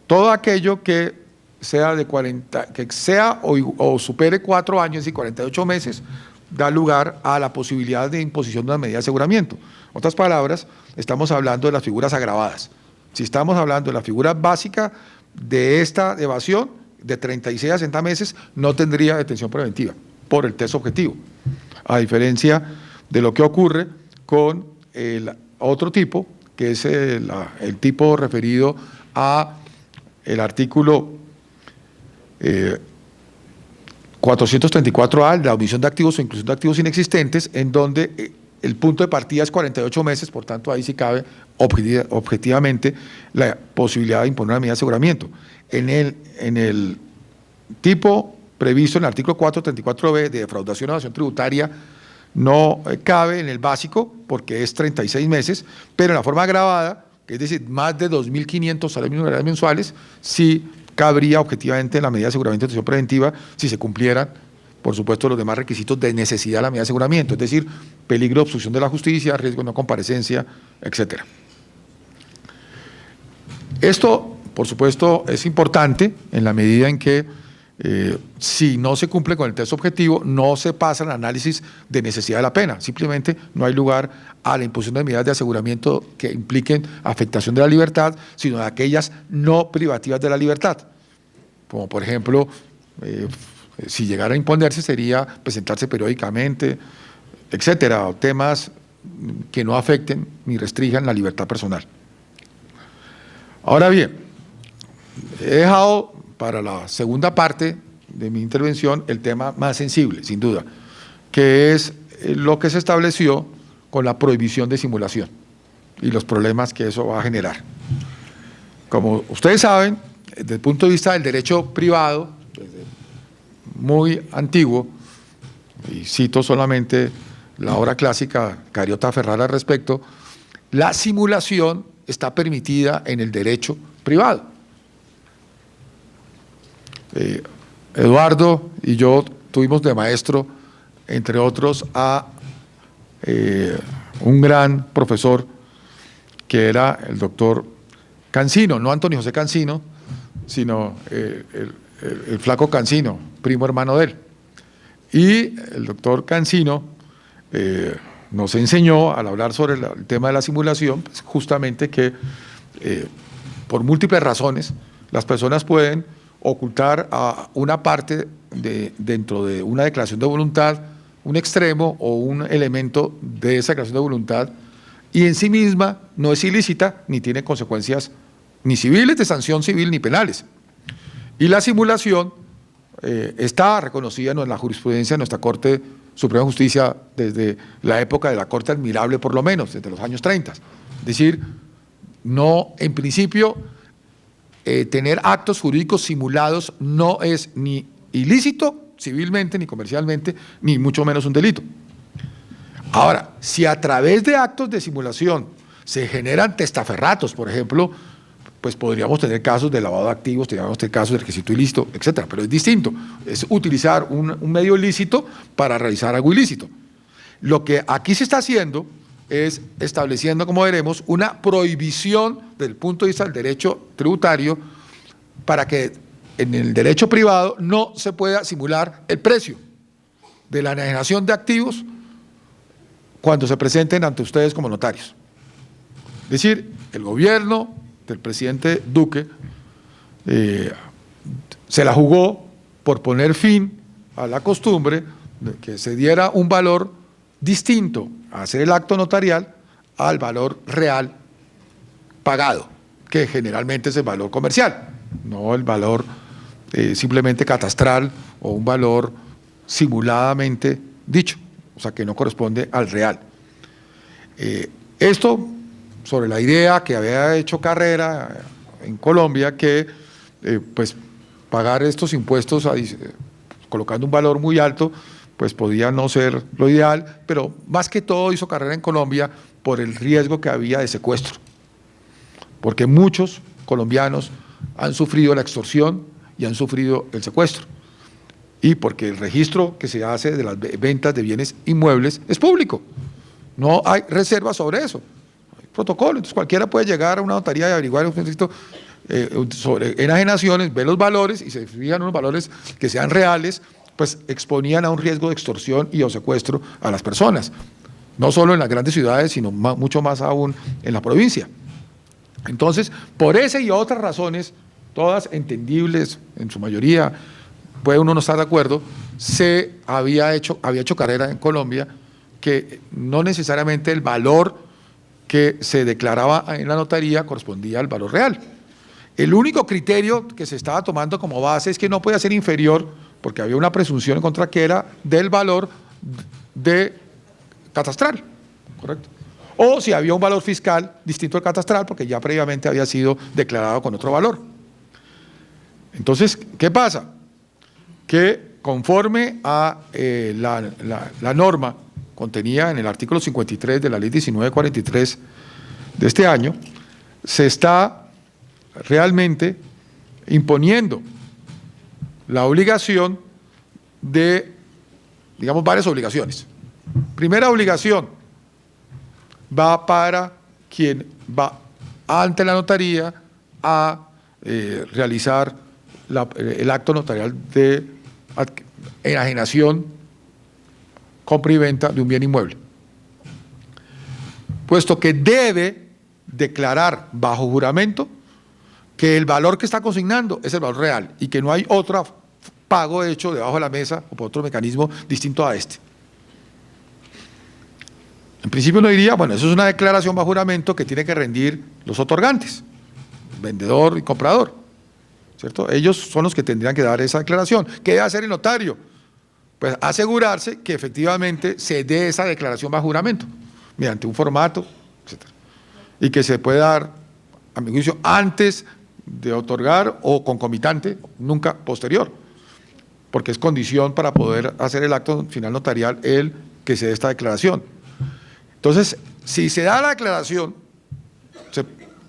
todo aquello que sea de 40, que sea o supere 4 años y 48 meses, da lugar a la posibilidad de imposición de una medida de aseguramiento. En otras palabras, estamos hablando de las figuras agravadas. Si estamos hablando de la figura básica de esta evasión, de 36 a 60 meses, no tendría detención preventiva por el test objetivo, a diferencia de lo que ocurre con el otro tipo, que es el tipo referido a el artículo 434A, la omisión de activos o inclusión de activos inexistentes, en donde el punto de partida es 48 meses, por tanto ahí sí cabe objetivamente la posibilidad de imponer una medida de aseguramiento. En el tipo previsto en el artículo 434B de defraudación o evasión tributaria no cabe en el básico porque es 36 meses, pero en la forma agravada, que es decir, más de 2.500 salarios mensuales, sí cabría objetivamente la medida de aseguramiento de detención preventiva si se cumplieran, por supuesto, los demás requisitos de necesidad de la medida de aseguramiento, es decir, peligro de obstrucción de la justicia, riesgo de no comparecencia, etcétera. Esto, por supuesto, es importante en la medida en que si no se cumple con el test objetivo, no se pasa al análisis de necesidad de la pena, simplemente no hay lugar a la imposición de medidas de aseguramiento que impliquen afectación de la libertad, sino de aquellas no privativas de la libertad, como por ejemplo, si llegara a imponerse sería presentarse periódicamente, etcétera, o temas que no afecten ni restrinjan la libertad personal. Ahora bien, he dejado para la segunda parte de mi intervención el tema más sensible, sin duda, que es lo que se estableció con la prohibición de simulación y los problemas que eso va a generar. Como ustedes saben, desde el punto de vista del derecho privado, desde muy antiguo, y cito solamente la obra clásica Cariota Ferrara al respecto, la simulación está permitida en el derecho privado. Eduardo y yo tuvimos de maestro, entre otros, a un gran profesor que era el doctor Cancino, no Antonio José Cancino, sino el flaco Cancino, primo hermano de él. Y el doctor Cancino nos enseñó, al hablar sobre el tema de la simulación, pues justamente que por múltiples razones las personas pueden ocultar a una parte dentro de una declaración de voluntad, un extremo o un elemento de esa declaración de voluntad, y en sí misma no es ilícita ni tiene consecuencias ni civiles, de sanción civil, ni penales. Y la simulación está reconocida en la jurisprudencia de nuestra Corte Suprema de Justicia desde la época de la Corte Admirable, por lo menos, desde los años 30. Es decir, no, en principio, tener actos jurídicos simulados no es ni ilícito civilmente, ni comercialmente, ni mucho menos un delito. Ahora, si a través de actos de simulación se generan testaferratos, por ejemplo, pues podríamos tener casos de lavado de activos, podríamos tener casos de requisito ilícito, etcétera, pero es distinto, es utilizar un medio ilícito para realizar algo ilícito. Lo que aquí se está haciendo es estableciendo, como veremos, una prohibición desde el punto de vista del derecho tributario para que en el derecho privado no se pueda simular el precio de la enajenación de activos cuando se presenten ante ustedes como notarios. Es decir, el gobierno del presidente Duque se la jugó por poner fin a la costumbre de que se diera un valor distinto a hacer el acto notarial al valor real pagado, que generalmente es el valor comercial, no el valor simplemente catastral o un valor simuladamente dicho, o sea que no corresponde al real. Esto sobre la idea que había hecho Carrera en Colombia, que pues pagar estos impuestos colocando un valor muy alto, pues podía no ser lo ideal, pero más que todo hizo Carrera en Colombia por el riesgo que había de secuestro, porque muchos colombianos han sufrido la extorsión y han sufrido el secuestro, y porque el registro que se hace de las ventas de bienes inmuebles es público, no hay reservas sobre eso, hay protocolo, entonces cualquiera puede llegar a una notaría y averiguar sobre enajenaciones, ve los valores y se fijan unos valores que sean reales, pues exponían a un riesgo de extorsión y o secuestro a las personas, no solo en las grandes ciudades, sino mucho más aún en la provincia. Entonces, por ese y otras razones, todas entendibles en su mayoría, puede uno no estar de acuerdo, había hecho Carrera en Colombia, que no necesariamente el valor que se declaraba en la notaría correspondía al valor real. El único criterio que se estaba tomando como base es que no podía ser inferior, porque había una presunción en contra que era del valor de catastral, ¿correcto? O si había un valor fiscal distinto al catastral, porque ya previamente había sido declarado con otro valor. Entonces, ¿qué pasa? Que conforme a la norma contenida en el artículo 53 de la ley 1943 de este año, se está realmente imponiendo la obligación de, digamos, varias obligaciones. Primera obligación va para quien va ante la notaría a realizar el acto notarial de enajenación, compra y venta de un bien inmueble, puesto que debe declarar bajo juramento que el valor que está consignando es el valor real y que no hay otro pago hecho debajo de la mesa o por otro mecanismo distinto a este. En principio uno diría, bueno, eso es una declaración bajo juramento que tiene que rendir los otorgantes, vendedor y comprador, ¿cierto? Ellos son los que tendrían que dar esa declaración. ¿Qué debe hacer el notario? Pues asegurarse que efectivamente se dé esa declaración bajo juramento, mediante un formato, etc. Y que se pueda dar, a mi juicio, antes de otorgar o concomitante, nunca posterior, porque es condición para poder hacer el acto final notarial el que se dé esta declaración. Entonces, si se da la declaración,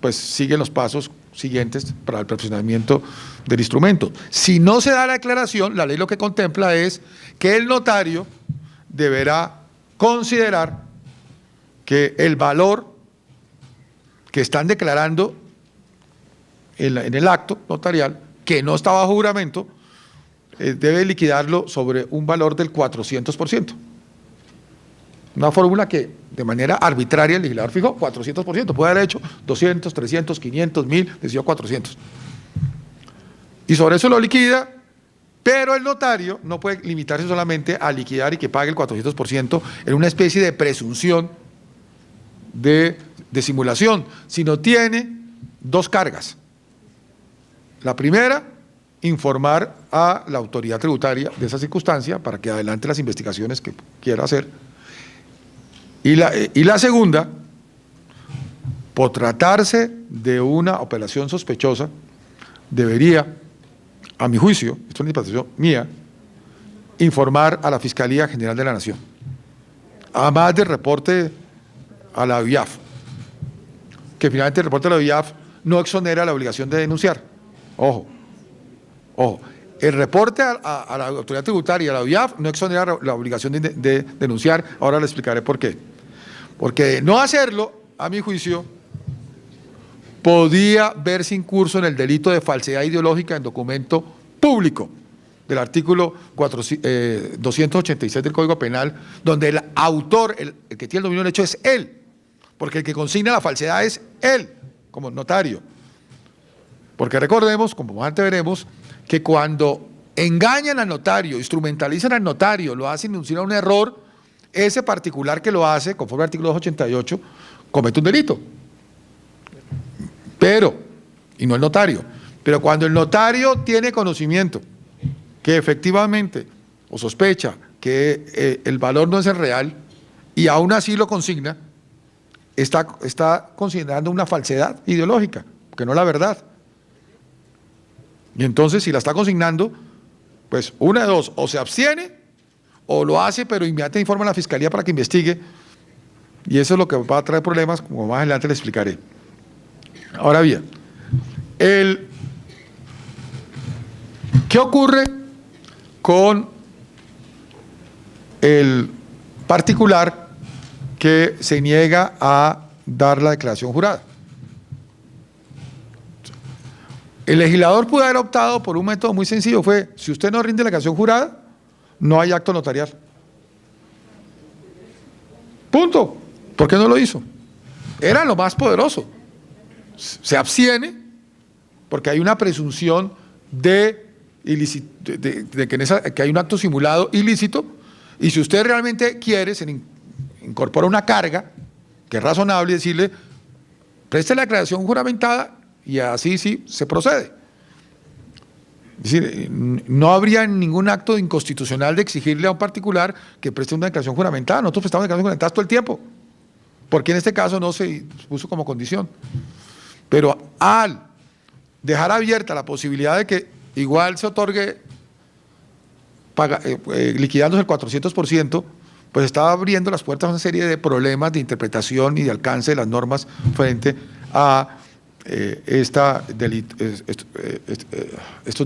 pues siguen los pasos siguientes para el perfeccionamiento del instrumento. Si no se da la declaración, la ley lo que contempla es que el notario deberá considerar que el valor que están declarando en el acto notarial, que no está bajo juramento, debe liquidarlo sobre un valor del 400%. Una fórmula que de manera arbitraria el legislador fijó 400%, puede haber hecho 200, 300, 500, 1000, decidió 400. Y sobre eso lo liquida, pero el notario no puede limitarse solamente a liquidar y que pague el 400% en una especie de presunción de simulación, sino tiene dos cargas. La primera, informar a la autoridad tributaria de esa circunstancia para que adelante las investigaciones que quiera hacer. Y la segunda, por tratarse de una operación sospechosa, debería, a mi juicio, esto es una interpretación mía, informar a la Fiscalía General de la Nación, además del reporte a la OIAF, que finalmente el reporte a la OIAF no exonera la obligación de denunciar. Ojo, el reporte a la autoridad tributaria, a la OIAF, no exonera la obligación de denunciar. Ahora le explicaré por qué. Porque de no hacerlo, a mi juicio, podía verse incurso en el delito de falsedad ideológica en documento público del artículo 286 del Código Penal, donde el autor, el que tiene el dominio del hecho es él, porque el que consigna la falsedad es él, como notario. Porque recordemos, como antes veremos, que cuando engañan al notario, instrumentalizan al notario, lo hacen inducir a un error, ese particular que lo hace, conforme al artículo 288, comete un delito. Y no el notario. Pero cuando el notario tiene conocimiento que efectivamente, o sospecha que el valor no es el real, y aún así lo consigna, está considerando una falsedad ideológica, que no es la verdad. Y entonces, si la está consignando, pues una de dos, o se abstiene, o lo hace, pero inmediatamente informa a la Fiscalía para que investigue, y eso es lo que va a traer problemas, como más adelante le explicaré. Ahora bien, ¿qué ocurre con el particular que se niega a dar la declaración jurada? El legislador pudo haber optado por un método muy sencillo, fue, si usted no rinde la declaración jurada, no hay acto notarial. Punto. ¿Por qué no lo hizo? Era lo más poderoso. Se abstiene porque hay una presunción de que hay un acto simulado ilícito, y si usted realmente quiere, se incorpora una carga, que es razonable, decirle, preste la declaración juramentada, y así sí se procede. Es decir, no habría ningún acto inconstitucional de exigirle a un particular que preste una declaración juramentada. Nosotros prestamos declaraciones juramentadas todo el tiempo, porque en este caso no se puso como condición. Pero al dejar abierta la posibilidad de que igual se otorgue liquidándose el 400%, pues estaba abriendo las puertas a una serie de problemas de interpretación y de alcance de las normas frente a estos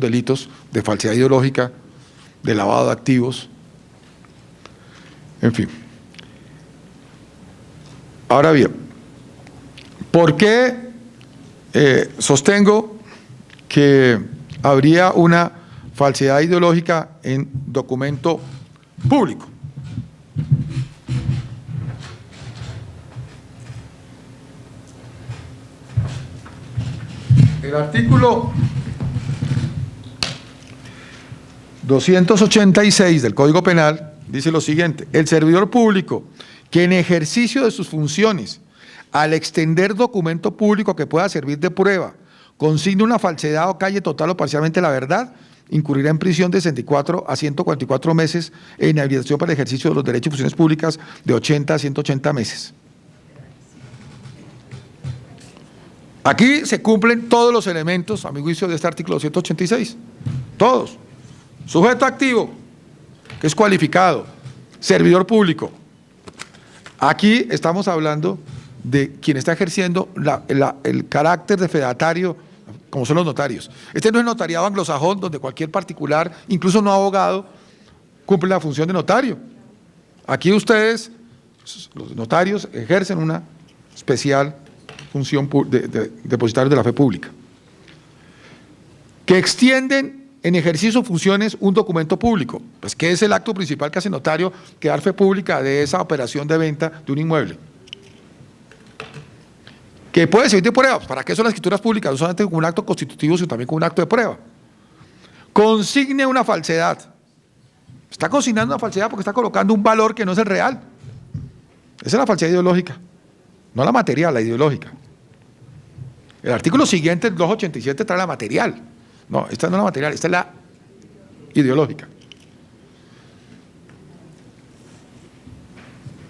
delitos de falsedad ideológica, de lavado de activos, en fin. Ahora bien, ¿por qué sostengo que habría una falsedad ideológica en documento público? El artículo 286 del Código Penal dice lo siguiente: el servidor público que en ejercicio de sus funciones, al extender documento público que pueda servir de prueba, consigne una falsedad o calle total o parcialmente la verdad, incurrirá en prisión de 64 a 144 meses e inhabilitación para el ejercicio de los derechos y funciones públicas de 80 a 180 meses. Aquí se cumplen todos los elementos, a mi juicio, de este artículo 286. Todos. Sujeto activo, que es cualificado. Servidor público. Aquí estamos hablando de quien está ejerciendo el carácter de fedatario, como son los notarios. Este no es el notariado anglosajón, donde cualquier particular, incluso no abogado, cumple la función de notario. Aquí ustedes, los notarios, ejercen una especial función de depositarios de la fe pública, que extienden en ejercicio de funciones un documento público. Pues, ¿qué es el acto principal que hace notario? Que dar fe pública de esa operación de venta de un inmueble. Que puede servir de prueba. ¿Para qué son las escrituras públicas? No solamente como un acto constitutivo, sino también como un acto de prueba. Consigne una falsedad. Está consignando una falsedad porque está colocando un valor que no es el real. Esa es la falsedad ideológica. No la material, la ideológica. El artículo siguiente, el 287, trae la material. No, esta no es la material, esta es la ideológica.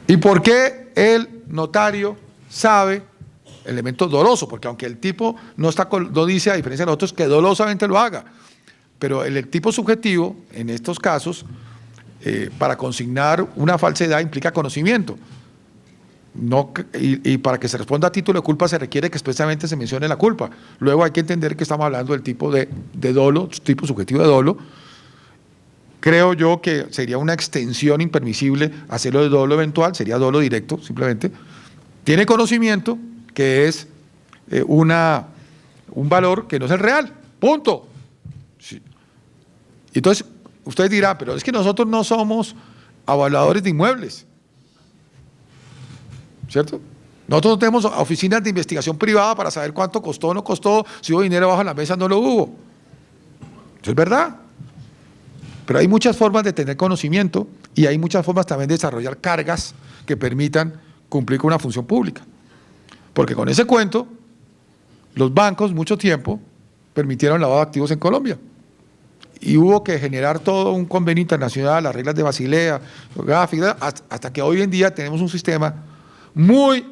¿Y por qué el notario sabe elemento doloso? Porque aunque el tipo no dice, a diferencia de nosotros, que dolosamente lo haga, pero el tipo subjetivo, en estos casos, para consignar una falsedad implica conocimiento. No, y para que se responda a título de culpa se requiere que expresamente se mencione la culpa. Luego hay que entender que estamos hablando del tipo de dolo, tipo subjetivo de dolo. Creo yo que sería una extensión impermisible hacerlo de dolo eventual, sería dolo directo simplemente. Tiene conocimiento, que es un valor que no es el real, punto. Sí. Entonces, usted dirá, pero es que nosotros no somos avaluadores de inmuebles, ¿cierto? Nosotros no tenemos oficinas de investigación privada para saber cuánto costó o no costó, si hubo dinero bajo la mesa o no lo hubo. Eso es verdad. Pero hay muchas formas de tener conocimiento y hay muchas formas también de desarrollar cargas que permitan cumplir con una función pública. Porque con ese cuento, los bancos mucho tiempo permitieron lavado de activos en Colombia. Y hubo que generar todo un convenio internacional, las reglas de Basilea, hasta que hoy en día tenemos un sistema muy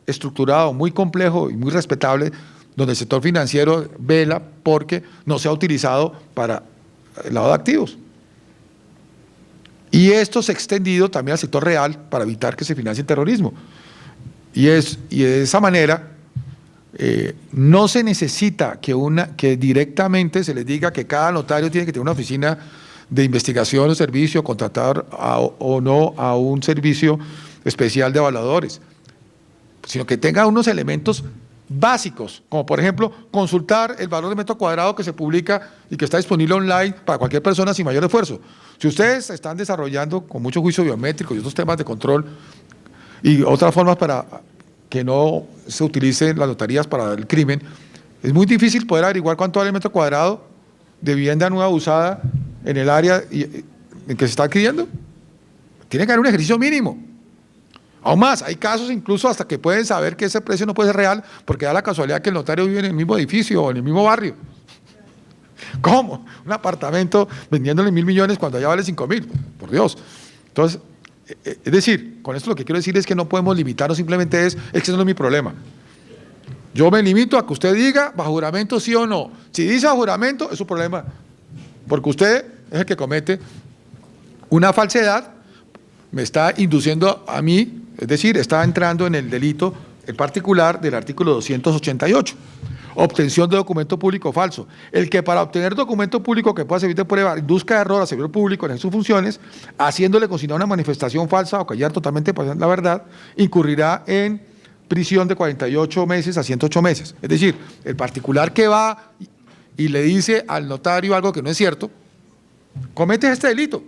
estructurado, muy complejo y muy respetable, donde el sector financiero vela porque no sea utilizado para el lavado de activos. Y esto se ha extendido también al sector real para evitar que se financie el terrorismo. Y de esa manera no se necesita que directamente se les diga que cada notario tiene que tener una oficina de investigación o servicio, contratar o no a un servicio especial de evaluadores, sino que tenga unos elementos básicos, como por ejemplo consultar el valor de metro cuadrado que se publica y que está disponible online para cualquier persona sin mayor esfuerzo. Si ustedes están desarrollando con mucho juicio biométrico y otros temas de control y otras formas para que no se utilicen las notarías para el crimen, es muy difícil poder averiguar cuánto vale el metro cuadrado de vivienda nueva usada en el área en que se está adquiriendo. Tiene que haber un ejercicio mínimo. Aún más, hay casos incluso hasta que pueden saber que ese precio no puede ser real porque da la casualidad que el notario vive en el mismo edificio o en el mismo barrio. ¿Cómo? Un apartamento vendiéndole 1.000 millones cuando allá vale 5.000, por Dios. Entonces, es decir, con esto lo que quiero decir es que no podemos limitarnos, simplemente es que eso no es mi problema. Yo me limito a que usted diga bajo juramento sí o no. Si dice bajo juramento, es su problema, porque usted es el que comete una falsedad, me está induciendo a mí, es decir, está entrando en el delito en particular del artículo 288, obtención de documento público falso. El que para obtener documento público que pueda servir de prueba induzca error al servidor público en sus funciones, haciéndole consignar una manifestación falsa o callar totalmente la verdad, incurrirá en prisión de 48 meses a 108 meses. Es decir, el particular que va y le dice al notario algo que no es cierto, comete este delito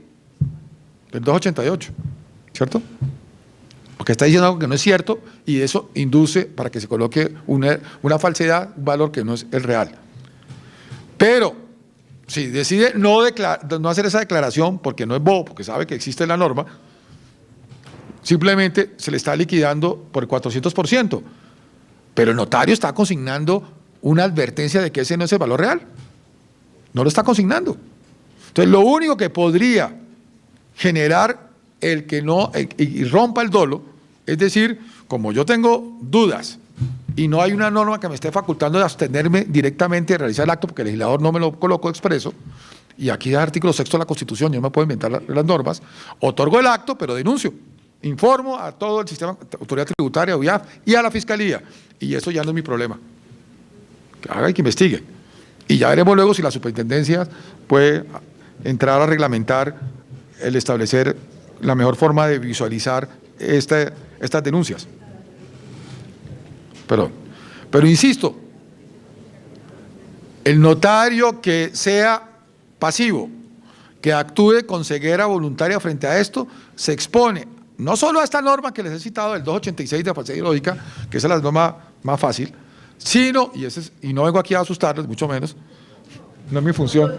del 288, ¿cierto? Porque está diciendo algo que no es cierto y eso induce para que se coloque una falsedad, un valor que no es el real. Pero si decide no hacer esa declaración porque no es bobo, porque sabe que existe la norma, simplemente se le está liquidando por el 400%, pero el notario está consignando una advertencia de que ese no es el valor real, no lo está consignando. Entonces lo único que podría generar el que no y rompa el dolo, es decir, como yo tengo dudas y no hay una norma que me esté facultando de abstenerme directamente de realizar el acto porque el legislador no me lo colocó expreso, y aquí es el artículo 6 de la Constitución, yo no me puedo inventar las normas, otorgo el acto pero denuncio, informo a todo el sistema, autoridad tributaria, UIAF y a la Fiscalía, y eso ya no es mi problema, que haga y que investigue, y ya veremos luego si la superintendencia puede entrar a reglamentar el establecer la mejor forma de visualizar estas denuncias. Pero insisto, el notario que sea pasivo, que actúe con ceguera voluntaria frente a esto, se expone no solo a esta norma que les he citado, el 286 de falsedad ideológica, que esa es la norma más fácil, sino, y no vengo aquí a asustarles, mucho menos, no es mi función,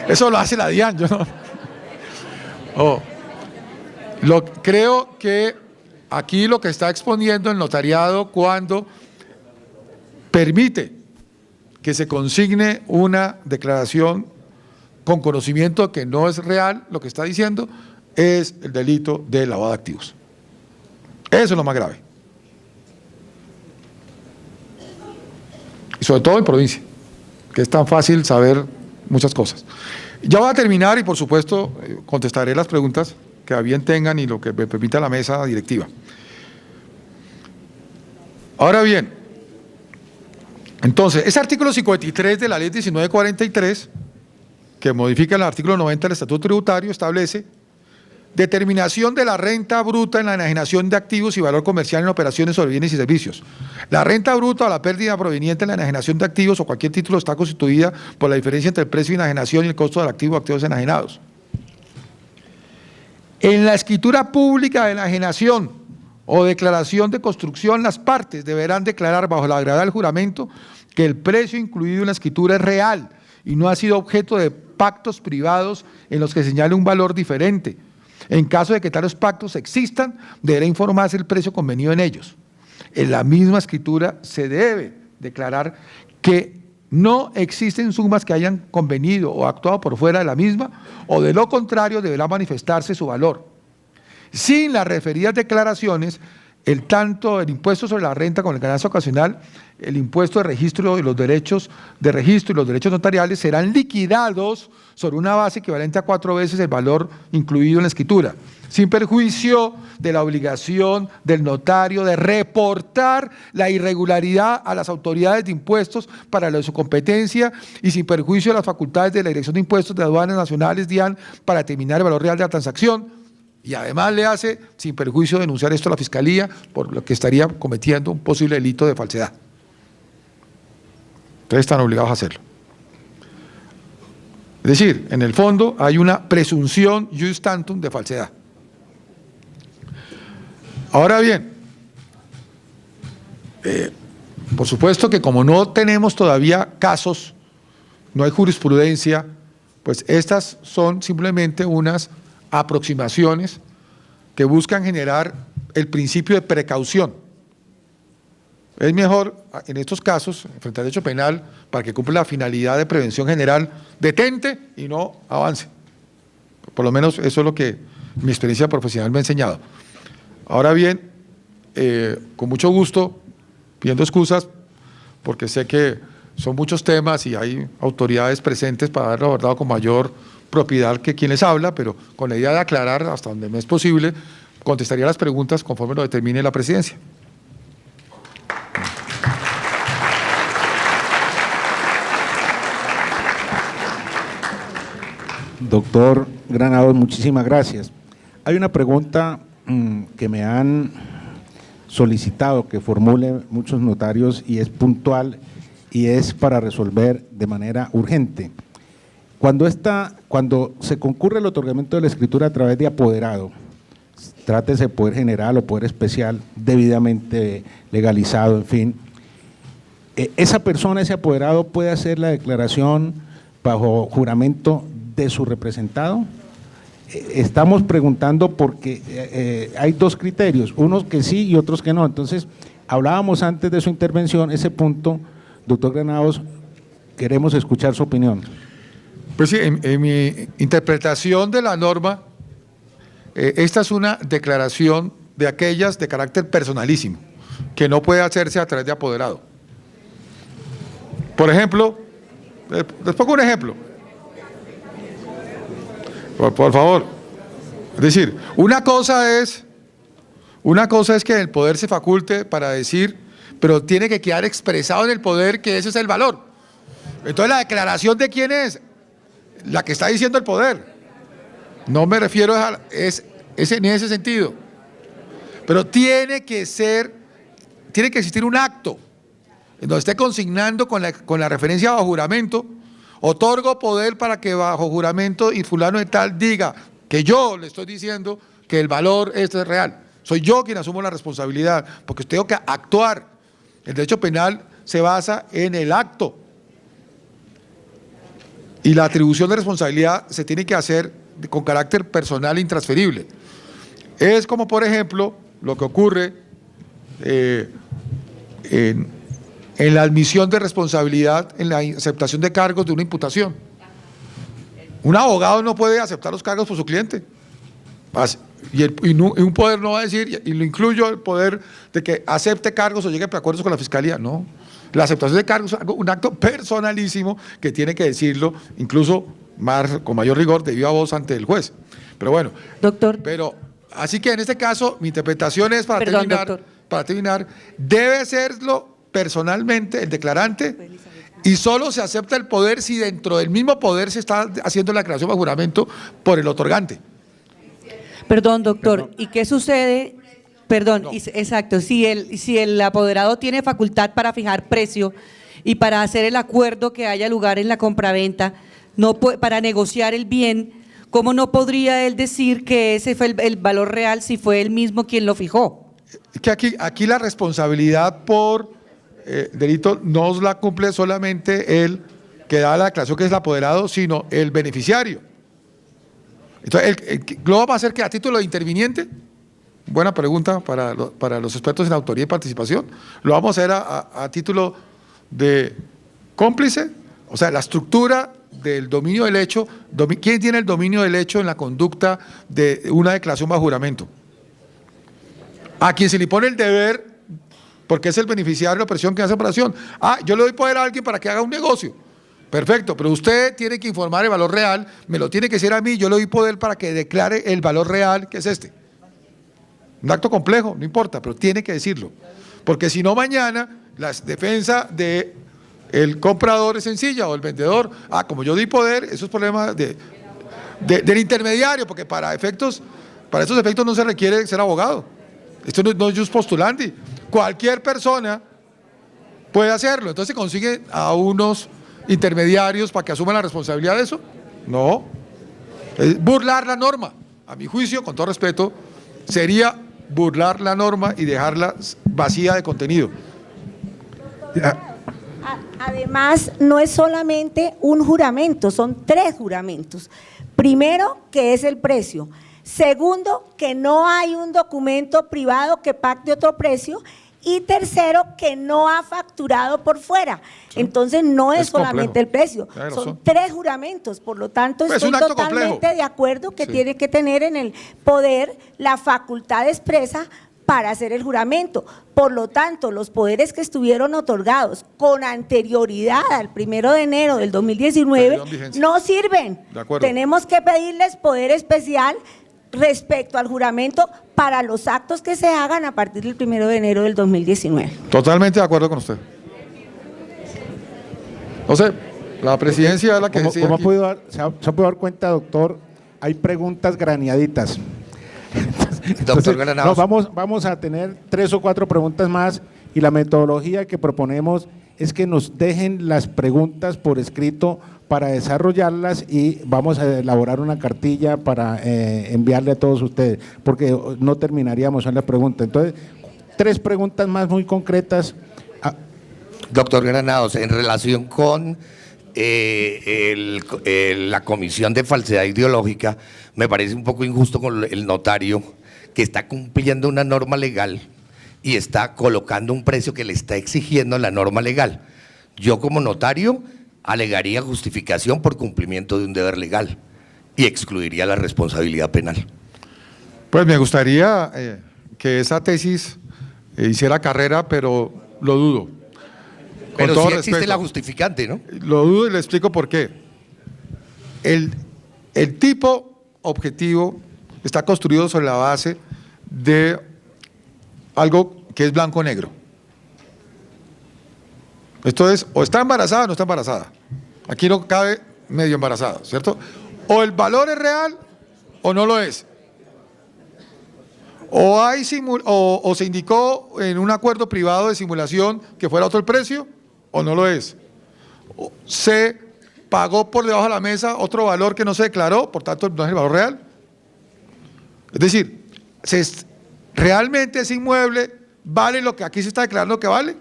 eso lo hace la DIAN, yo no. Creo que aquí lo que está exponiendo el notariado cuando permite que se consigne una declaración con conocimiento que no es real, lo que está diciendo es el delito de lavado de activos. Eso es lo más grave. Y sobre todo en provincia, que es tan fácil saber muchas cosas. Ya voy a terminar y por supuesto contestaré las preguntas que a bien tengan y lo que me permita la mesa directiva. Ahora bien, entonces, ese artículo 53 de la ley 1943, que modifica el artículo 90 del Estatuto Tributario, establece determinación de la renta bruta en la enajenación de activos y valor comercial en operaciones sobre bienes y servicios. La renta bruta o la pérdida proveniente de la enajenación de activos o cualquier título está constituida por la diferencia entre el precio de enajenación y el costo del activo o activos enajenados. En la escritura pública de enajenación o declaración de construcción, las partes deberán declarar bajo la gravedad del juramento que el precio incluido en la escritura es real y no ha sido objeto de pactos privados en los que señale un valor diferente. En caso de que tales pactos existan, deberá informarse el precio convenido en ellos. En la misma escritura se debe declarar que no existen sumas que hayan convenido o actuado por fuera de la misma, o de lo contrario deberá manifestarse su valor. Sin las referidas declaraciones, tanto el impuesto sobre la renta como el ganancia ocasional, el impuesto de registro y los derechos de registro y los derechos notariales serán liquidados sobre una base equivalente a 4 veces el valor incluido en la escritura, sin perjuicio de la obligación del notario de reportar la irregularidad a las autoridades de impuestos para lo de su competencia y sin perjuicio de las facultades de la Dirección de Impuestos de Aduanas Nacionales, DIAN, para determinar el valor real de la transacción. Y además le hace, sin perjuicio, denunciar esto a la Fiscalía por lo que estaría cometiendo un posible delito de falsedad. Entonces están obligados a hacerlo. Es decir, en el fondo hay una presunción ius tantum de falsedad. Ahora bien, por supuesto que como no tenemos todavía casos, no hay jurisprudencia, pues estas son simplemente unas aproximaciones que buscan generar el principio de precaución. Es mejor, en estos casos, frente al derecho penal, para que cumpla la finalidad de prevención general, detente y no avance. Por lo menos eso es lo que mi experiencia profesional me ha enseñado. Ahora bien, con mucho gusto, pidiendo excusas, porque sé que son muchos temas y hay autoridades presentes para haberlo abordado con mayor propiedad que quien les habla, pero con la idea de aclarar hasta donde me es posible, contestaría las preguntas conforme lo determine la presidencia. Doctor Granados, muchísimas gracias. Hay una pregunta que me han solicitado que formule muchos notarios y es puntual y es para resolver de manera urgente. Cuando se concurre el otorgamiento de la escritura a través de apoderado, trátese de poder general o poder especial, debidamente legalizado, en fin, esa persona, ese apoderado, puede hacer la declaración bajo juramento de su representado. Estamos preguntando porque hay dos criterios, unos que sí y otros que no. Entonces, hablábamos antes de su intervención, ese punto, doctor Granados, queremos escuchar su opinión. Pues sí, en mi interpretación de la norma, esta es una declaración de aquellas de carácter personalísimo, que no puede hacerse a través de apoderado. Por ejemplo, les pongo un ejemplo. Por favor. Es decir, una cosa es que el poder se faculte para decir, pero tiene que quedar expresado en el poder que ese es el valor. Entonces, ¿la declaración de quién es? La que está diciendo el poder. No me refiero es en ese sentido. Pero tiene que existir un acto en donde esté consignando con la referencia bajo juramento, otorgo poder para que bajo juramento y fulano de tal diga que yo le estoy diciendo que el valor este es real. Soy yo quien asumo la responsabilidad, porque tengo que actuar. El derecho penal se basa en el acto. Y la atribución de responsabilidad se tiene que hacer con carácter personal e intransferible. Es como, por ejemplo, lo que ocurre en la admisión de responsabilidad en la aceptación de cargos de una imputación. Un abogado no puede aceptar los cargos por su cliente. Y un poder no va a decir, y lo incluyo el poder de que acepte cargos o llegue a acuerdos con la Fiscalía, no. La aceptación de cargos es un acto personalísimo que tiene que decirlo, incluso con mayor rigor, de viva voz ante el juez. Pero bueno, doctor. Pero así que en este caso, mi interpretación es, para terminar, debe hacerlo personalmente el declarante y solo se acepta el poder si dentro del mismo poder se está haciendo la declaración bajo juramento por el otorgante. Perdón, doctor, ¿y qué sucede? Perdón, no. Exacto, si el apoderado tiene facultad para fijar precio y para hacer el acuerdo que haya lugar en la compraventa, para negociar el bien, ¿cómo no podría él decir que ese fue el valor real si fue él mismo quien lo fijó? Que aquí la responsabilidad por delito no la cumple solamente el que da la declaración, que es el apoderado, sino el beneficiario. Entonces, ¿lo vamos a hacer que a título de interviniente? Buena pregunta para los expertos en autoría y participación. ¿Lo vamos a hacer a título de cómplice? O sea, la estructura del dominio del hecho, ¿quién tiene el dominio del hecho en la conducta de una declaración bajo juramento? a quien se le pone el deber, porque es el beneficiario de la operación que hace operación. Yo le doy poder a alguien para que haga un negocio. Perfecto, pero usted tiene que informar el valor real, me lo tiene que decir a mí, yo le doy poder para que declare el valor real, que es este. Un acto complejo, no importa, pero tiene que decirlo. Porque si no, mañana la defensa del comprador es sencilla, o el vendedor, como yo di poder, eso es problema del intermediario, porque para estos efectos no se requiere ser abogado. Esto no es jus postulandi. Cualquier persona puede hacerlo. Entonces se consigue a unos intermediarios para que asuman la responsabilidad de eso. No. Es burlar la norma. A mi juicio, con todo respeto, sería burlar la norma y dejarla vacía de contenido. Además, no es solamente un juramento, son 3 juramentos. Primero, que es el precio. Segundo, que no hay un documento privado que pacte otro precio. Y tercero, que no ha facturado por fuera. Sí. Entonces, no es solamente el precio, son 3 juramentos. Por lo tanto, estoy totalmente de acuerdo que tiene que tener en el poder la facultad expresa para hacer el juramento. Por lo tanto, los poderes que estuvieron otorgados con anterioridad al 1 de enero del 2019 no sirven. Tenemos que pedirles poder especial respecto al juramento para los actos que se hagan a partir del 1 de enero del 2019. Totalmente de acuerdo con usted. No sé, la presidencia es la que decide. ¿Cómo se ha podido dar cuenta, doctor? Hay preguntas graneaditas. Doctor Granados. Vamos a tener 3 o 4 preguntas más y la metodología que proponemos es que nos dejen las preguntas por escrito para desarrollarlas y vamos a elaborar una cartilla para enviarle a todos ustedes, porque no terminaríamos en la pregunta. Entonces, 3 preguntas más muy concretas. Doctor Granados, en relación con la Comisión de Falsedad Ideológica, me parece un poco injusto con el notario que está cumpliendo una norma legal y está colocando un precio que le está exigiendo la norma legal. Yo como notario alegaría justificación por cumplimiento de un deber legal y excluiría la responsabilidad penal. Pues me gustaría que esa tesis hiciera carrera, pero lo dudo. Pero sí existe la justificante, ¿no? Lo dudo y le explico por qué. El tipo objetivo está construido sobre la base de algo que es blanco-negro. Esto es, o está embarazada o no está embarazada. Aquí no cabe medio embarazada, ¿cierto? O el valor es real o no lo es. O se indicó en un acuerdo privado de simulación que fuera otro el precio o no lo es. O se pagó por debajo de la mesa otro valor que no se declaró, por tanto no es el valor real. Es decir, ¿realmente ese inmueble vale lo que aquí se está declarando que vale?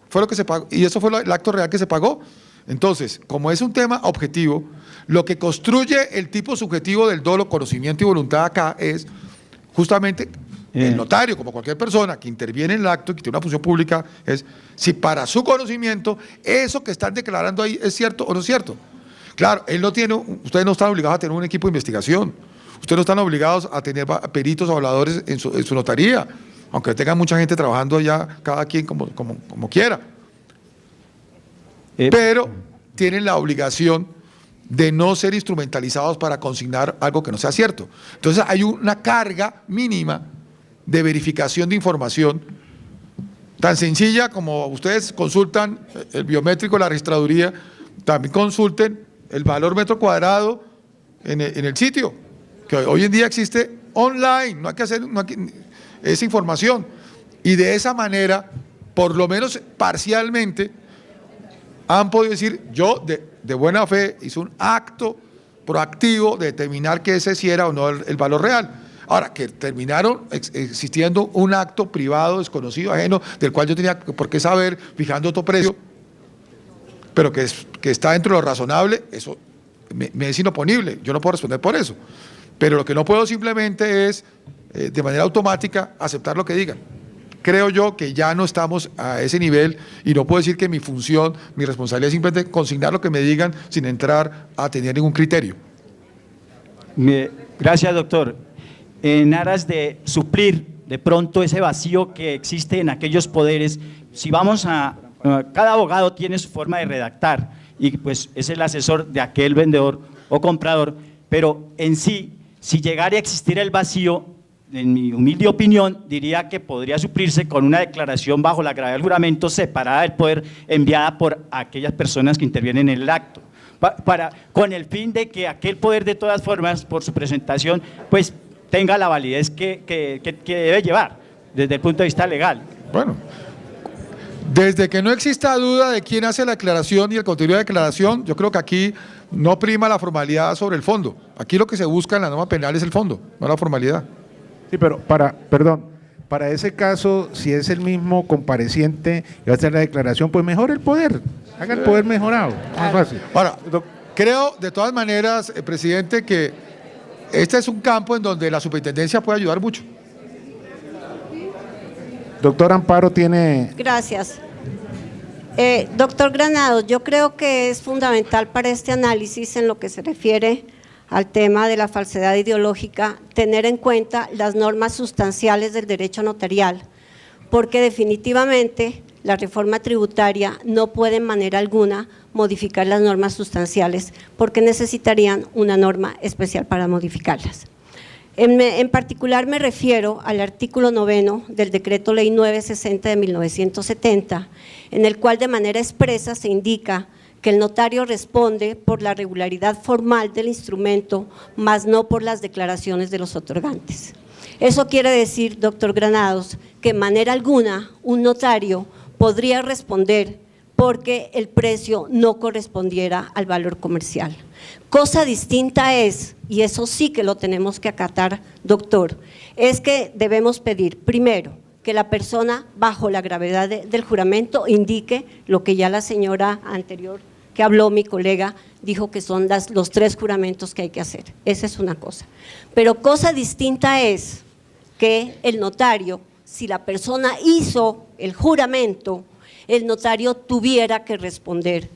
Fue lo que se pagó, y eso fue el acto real que se pagó. Entonces, como es un tema objetivo, lo que construye el tipo subjetivo del dolo, conocimiento y voluntad acá es justamente el notario, como cualquier persona que interviene en el acto, que tiene una función pública, es si para su conocimiento eso que están declarando ahí es cierto o no es cierto. Claro, ustedes no están obligados a tener un equipo de investigación, ustedes no están obligados a tener peritos o evaluadores en su notaría, aunque tengan mucha gente trabajando allá, cada quien como quiera. Pero tienen la obligación de no ser instrumentalizados para consignar algo que no sea cierto. Entonces hay una carga mínima de verificación de información, tan sencilla como ustedes consultan el biométrico de la registraduría, también consulten el valor metro cuadrado en el sitio, que hoy en día existe online, no hay que hacer esa información. Y de esa manera, por lo menos parcialmente, han podido decir, yo de buena fe hice un acto proactivo de determinar que ese sí era o no el valor real. Ahora, que terminaron existiendo un acto privado, desconocido, ajeno, del cual yo tenía por qué saber, fijando otro precio, pero que está dentro de lo razonable, eso me es inoponible, yo no puedo responder por eso. Pero lo que no puedo simplemente es, de manera automática, aceptar lo que digan. Creo yo que ya no estamos a ese nivel y no puedo decir que mi función, mi responsabilidad es simplemente consignar lo que me digan sin entrar a tener ningún criterio. Gracias, doctor. En aras de suplir de pronto ese vacío que existe en aquellos poderes. Si vamos cada abogado tiene su forma de redactar y pues es el asesor de aquel vendedor o comprador, pero en sí, si llegara a existir el vacío, en mi humilde opinión, diría que podría suplirse con una declaración bajo la gravedad del juramento separada del poder enviada por aquellas personas que intervienen en el acto, con el fin de que aquel poder de todas formas, por su presentación, pues tenga la validez que debe llevar desde el punto de vista legal. Bueno, desde que no exista duda de quién hace la declaración y el contenido de la declaración, yo creo que aquí no prima la formalidad sobre el fondo. Aquí lo que se busca en la norma penal es el fondo, no la formalidad. Sí, pero para ese caso, si es el mismo compareciente y va a hacer la declaración, pues mejor el poder, haga el poder mejorado, más fácil. Ahora, creo de todas maneras, presidente, que este es un campo en donde la superintendencia puede ayudar mucho. Doctor Amparo tiene… Gracias. Doctor Granados, yo creo que es fundamental para este análisis en lo que se refiere al tema de la falsedad ideológica, tener en cuenta las normas sustanciales del derecho notarial, porque definitivamente la reforma tributaria no puede en manera alguna modificar las normas sustanciales, porque necesitarían una norma especial para modificarlas. En particular me refiero al artículo 9 del Decreto Ley 960 de 1970, en el cual de manera expresa se indica que el notario responde por la regularidad formal del instrumento, más no por las declaraciones de los otorgantes. Eso quiere decir, doctor Granados, que en manera alguna un notario podría responder porque el precio no correspondiera al valor comercial. Cosa distinta es, y eso sí que lo tenemos que acatar, doctor, es que debemos pedir, primero, que la persona bajo la gravedad del juramento indique lo que ya la señora anterior que habló, mi colega, dijo que son los 3 juramentos que hay que hacer. Esa es una cosa. Pero cosa distinta es que el notario, si la persona hizo el juramento, el notario tuviera que responder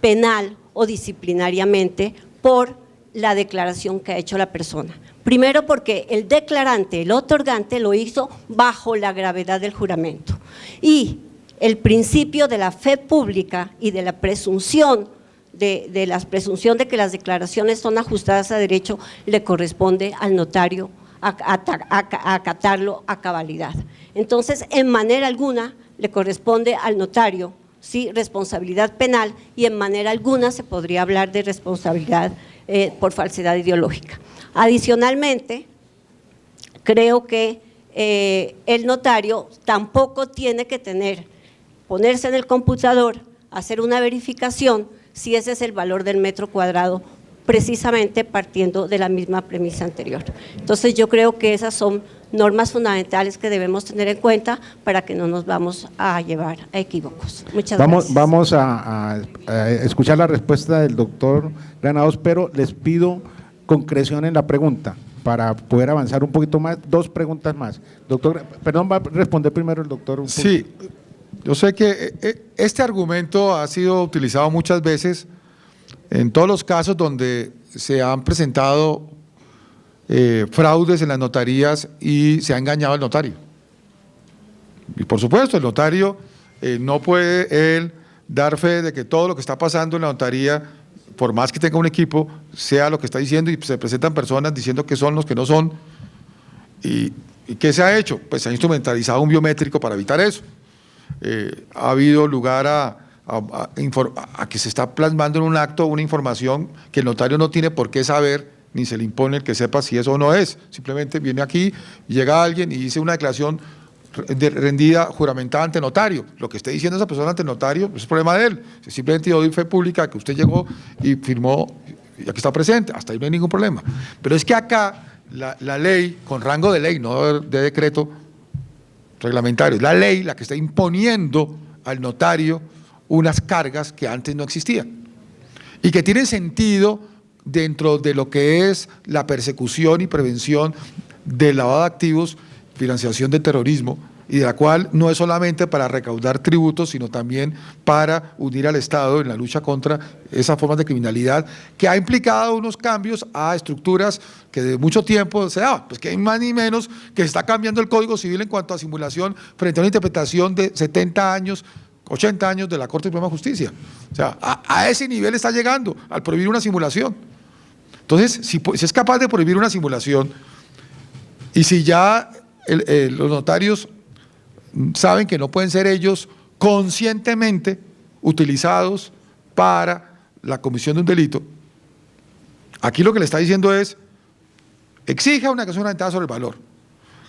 penal o disciplinariamente por la declaración que ha hecho la persona. Primero porque el declarante, el otorgante, lo hizo bajo la gravedad del juramento. Y el principio de la fe pública y de la presunción de que las declaraciones son ajustadas a derecho le corresponde al notario acatarlo a cabalidad. Entonces, en manera alguna le corresponde al notario, sí, responsabilidad penal, y en manera alguna se podría hablar de responsabilidad por falsedad ideológica. Adicionalmente, creo que el notario tampoco tiene que ponerse en el computador, hacer una verificación si ese es el valor del metro cuadrado, precisamente partiendo de la misma premisa anterior. Entonces yo creo que esas son normas fundamentales que debemos tener en cuenta para que no nos vamos a llevar a equívocos. Muchas gracias. Vamos a escuchar la respuesta del doctor Granados, pero les pido concreción en la pregunta para poder avanzar un poquito más. 2 preguntas más. Doctor, perdón, va a responder primero el doctor. Sí, yo sé que este argumento ha sido utilizado muchas veces en todos los casos donde se han presentado fraudes en las notarías y se ha engañado al notario. Y por supuesto, el notario no puede él dar fe de que todo lo que está pasando en la notaría, por más que tenga un equipo, sea lo que está diciendo, y se presentan personas diciendo que son los que no son. ¿Y qué se ha hecho? Pues se ha instrumentalizado un biométrico para evitar eso. Ha habido lugar a que se está plasmando en un acto una información que el notario no tiene por qué saber, ni se le impone el que sepa si eso o no es. Simplemente viene aquí, llega alguien y dice una declaración rendida, juramentada ante notario. Lo que esté diciendo esa persona ante notario es problema de él. Simplemente yo doy fe pública que usted llegó y firmó y aquí está presente, hasta ahí no hay ningún problema. Pero es que acá la ley, con rango de ley, no de decreto reglamentario, es la ley la que está imponiendo al notario unas cargas que antes no existían y que tienen sentido dentro de lo que es la persecución y prevención del lavado de activos, financiación del terrorismo y de la cual no es solamente para recaudar tributos, sino también para unir al Estado en la lucha contra esas formas de criminalidad, que ha implicado unos cambios a estructuras que de mucho tiempo se daban, pues que hay más ni menos que se está cambiando el Código Civil en cuanto a simulación frente a una interpretación de 70 años, 80 años de la Corte Suprema de Justicia. O sea, a ese nivel está llegando, al prohibir una simulación. Entonces, si es capaz de prohibir una simulación, y si ya los notarios saben que no pueden ser ellos conscientemente utilizados para la comisión de un delito, aquí lo que le está diciendo es, exija una declaración fundamentada sobre el valor.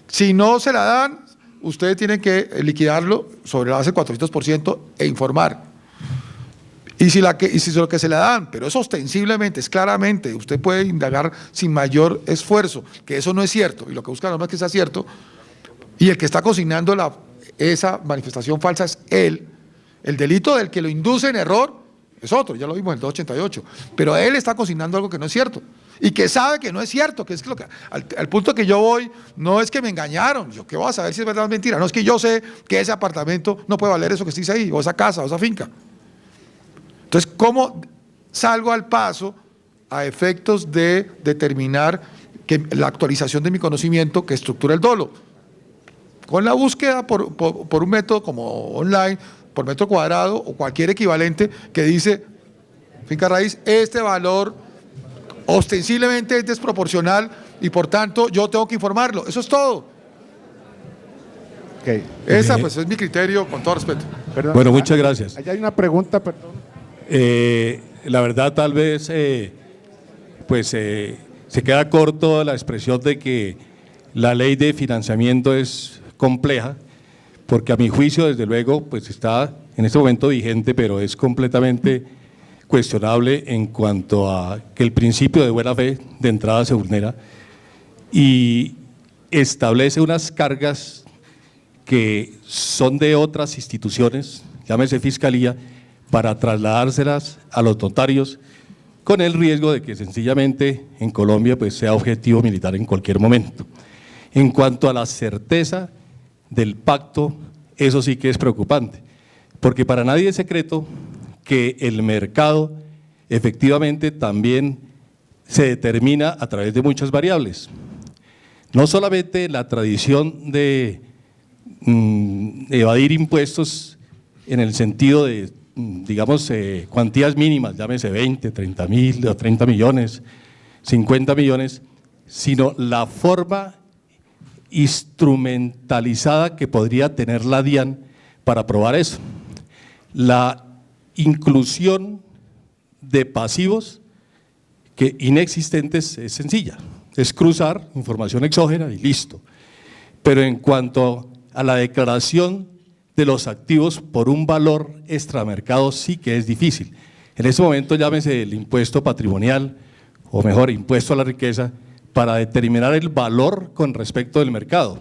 Si no se la dan, ustedes tienen que liquidarlo sobre la base del 400% e informar. Y si lo que se le dan, pero es ostensiblemente, es claramente, usted puede indagar sin mayor esfuerzo, que eso no es cierto, y lo que busca la norma es que sea cierto, y el que está consignando esa manifestación falsa es él, el delito del que lo induce en error es otro, ya lo vimos en el 288, pero él está consignando algo que no es cierto, y que sabe que no es cierto, que es lo que, al punto que yo voy, no es que me engañaron, yo qué voy a saber si es verdad o mentira, no es que yo sé que ese apartamento no puede valer eso que dice ahí, o esa casa, o esa finca. Entonces, ¿cómo salgo al paso a efectos de determinar que la actualización de mi conocimiento que estructura el dolo? Con la búsqueda por un método como online, por metro cuadrado o cualquier equivalente que dice, finca raíz, este valor ostensiblemente es desproporcional y por tanto yo tengo que informarlo. Eso es todo. Okay. Esa pues es mi criterio, con todo respeto. Perdón, Bueno, muchas gracias. Allá hay una pregunta, perdón. La verdad, tal vez, se queda corto la expresión de que la ley de financiamiento es compleja, porque a mi juicio, desde luego, pues está en este momento vigente, pero es completamente cuestionable en cuanto a que el principio de buena fe de entrada se vulnera y establece unas cargas que son de otras instituciones, llámese Fiscalía, para trasladárselas a los notarios, con el riesgo de que sencillamente en Colombia pues, sea objetivo militar en cualquier momento. En cuanto a la certeza del pacto, eso sí que es preocupante, porque para nadie es secreto que el mercado efectivamente también se determina a través de muchas variables. No solamente la tradición de evadir impuestos en el sentido de digamos, cuantías mínimas, llámese 20, 30 mil, o 30 millones, 50 millones, sino la forma instrumentalizada que podría tener la DIAN para probar eso. La inclusión de pasivos que inexistentes es sencilla, es cruzar información exógena y listo. Pero en cuanto a la declaración de los activos por un valor extramercado sí que es difícil. En este momento llámese el impuesto patrimonial, o mejor, impuesto a la riqueza, para determinar el valor con respecto del mercado.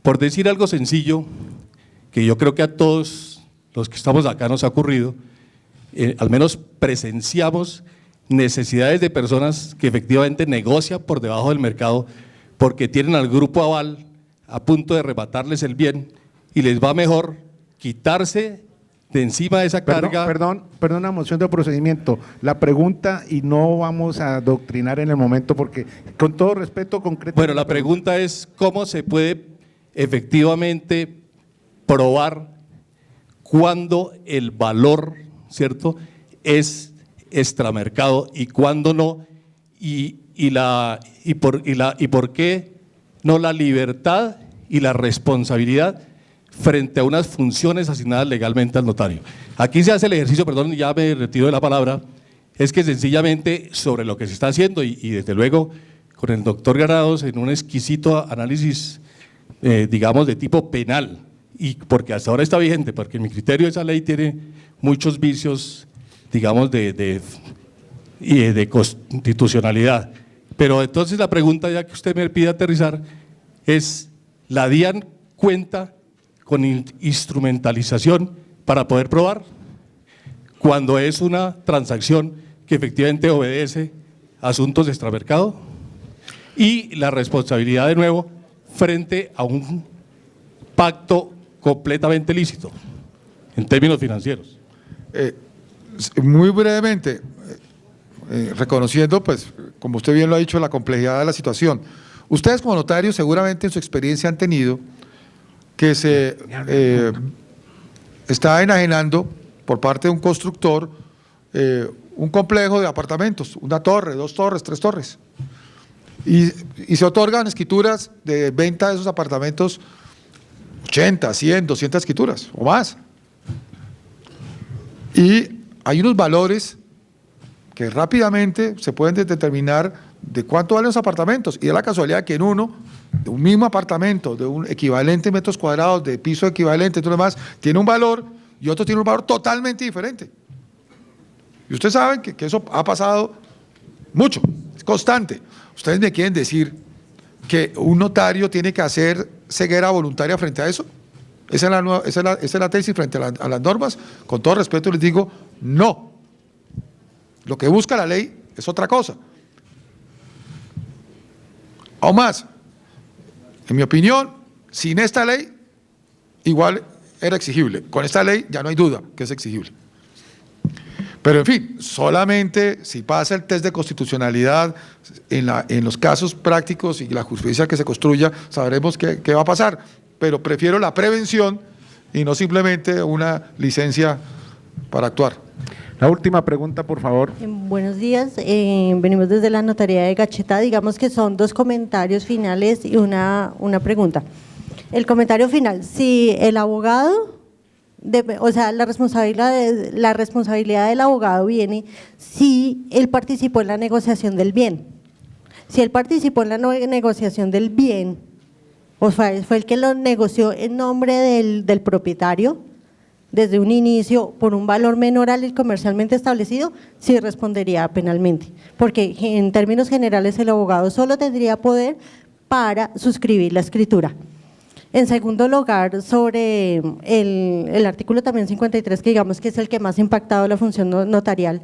Por decir algo sencillo, que yo creo que a todos los que estamos acá nos ha ocurrido, al menos presenciamos necesidades de personas que efectivamente negocian por debajo del mercado porque tienen al grupo aval a punto de arrebatarles el bien y les va mejor quitarse de encima de esa carga. Perdón, una moción de procedimiento. La pregunta, y no vamos a adoctrinar en el momento porque, con todo respeto, concreto. Bueno, la pregunta es cómo se puede efectivamente probar cuándo el valor, ¿cierto?, es extramercado y cuándo no, y por qué no la libertad y la responsabilidad frente a unas funciones asignadas legalmente al notario. Aquí se hace el ejercicio, perdón, ya me retiro de la palabra, es que sencillamente sobre lo que se está haciendo y desde luego con el doctor Granados en un exquisito análisis, digamos, de tipo penal, y porque hasta ahora está vigente, porque en mi criterio esa ley tiene muchos vicios, digamos, de constitucionalidad. Pero entonces la pregunta, ya que usted me pide aterrizar, es, ¿la DIAN cuenta con instrumentalización para poder probar cuando es una transacción que efectivamente obedece a asuntos de extramercado? Y la responsabilidad de nuevo frente a un pacto completamente lícito en términos financieros. Muy brevemente, reconociendo, pues, como usted bien lo ha dicho, la complejidad de la situación. Ustedes como notarios seguramente en su experiencia han tenido que se está enajenando por parte de un constructor un complejo de apartamentos, una torre, 2 torres, 3 torres. Y se otorgan escrituras de venta de esos apartamentos, 80, 100, 200 escrituras o más. Y hay unos valores que rápidamente se pueden determinar de cuánto valen los apartamentos. Y da la casualidad que en uno, de un mismo apartamento, de un equivalente metros cuadrados, de piso equivalente y todo lo demás, tiene un valor y otro tiene un valor totalmente diferente. Y ustedes saben que eso ha pasado mucho, es constante. ¿Ustedes me quieren decir que un notario tiene que hacer ceguera voluntaria frente a eso? ¿Esa es la tesis frente a las normas? Con todo respeto les digo, no. Lo que busca la ley es otra cosa. Aún más, en mi opinión, sin esta ley, igual era exigible. Con esta ley ya no hay duda que es exigible. Pero en fin, solamente si pasa el test de constitucionalidad en los casos prácticos y la justicia que se construya, sabremos qué va a pasar. Pero prefiero la prevención y no simplemente una licencia para actuar. La última pregunta, por favor. Buenos días, venimos desde la Notaría de Gacheta, digamos que son 2 comentarios finales y una pregunta. El comentario final, si el abogado, o sea, la responsabilidad del abogado viene si él participó en la negociación del bien. Si él participó en la negociación del bien, o sea, fue el que lo negoció en nombre del propietario, desde un inicio por un valor menor al comercialmente establecido, sí respondería penalmente, porque en términos generales el abogado solo tendría poder para suscribir la escritura. En segundo lugar, sobre el artículo también 53, que digamos que es el que más ha impactado la función notarial,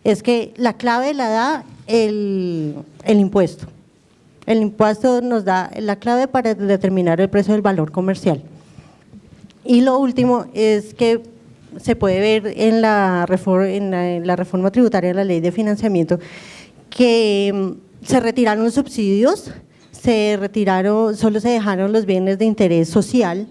es que la clave la da el impuesto. El impuesto nos da la clave para determinar el precio del valor comercial. Y lo último es que se puede ver en la reforma tributaria de la ley de financiamiento que se retiraron los subsidios, solo se dejaron los bienes de interés social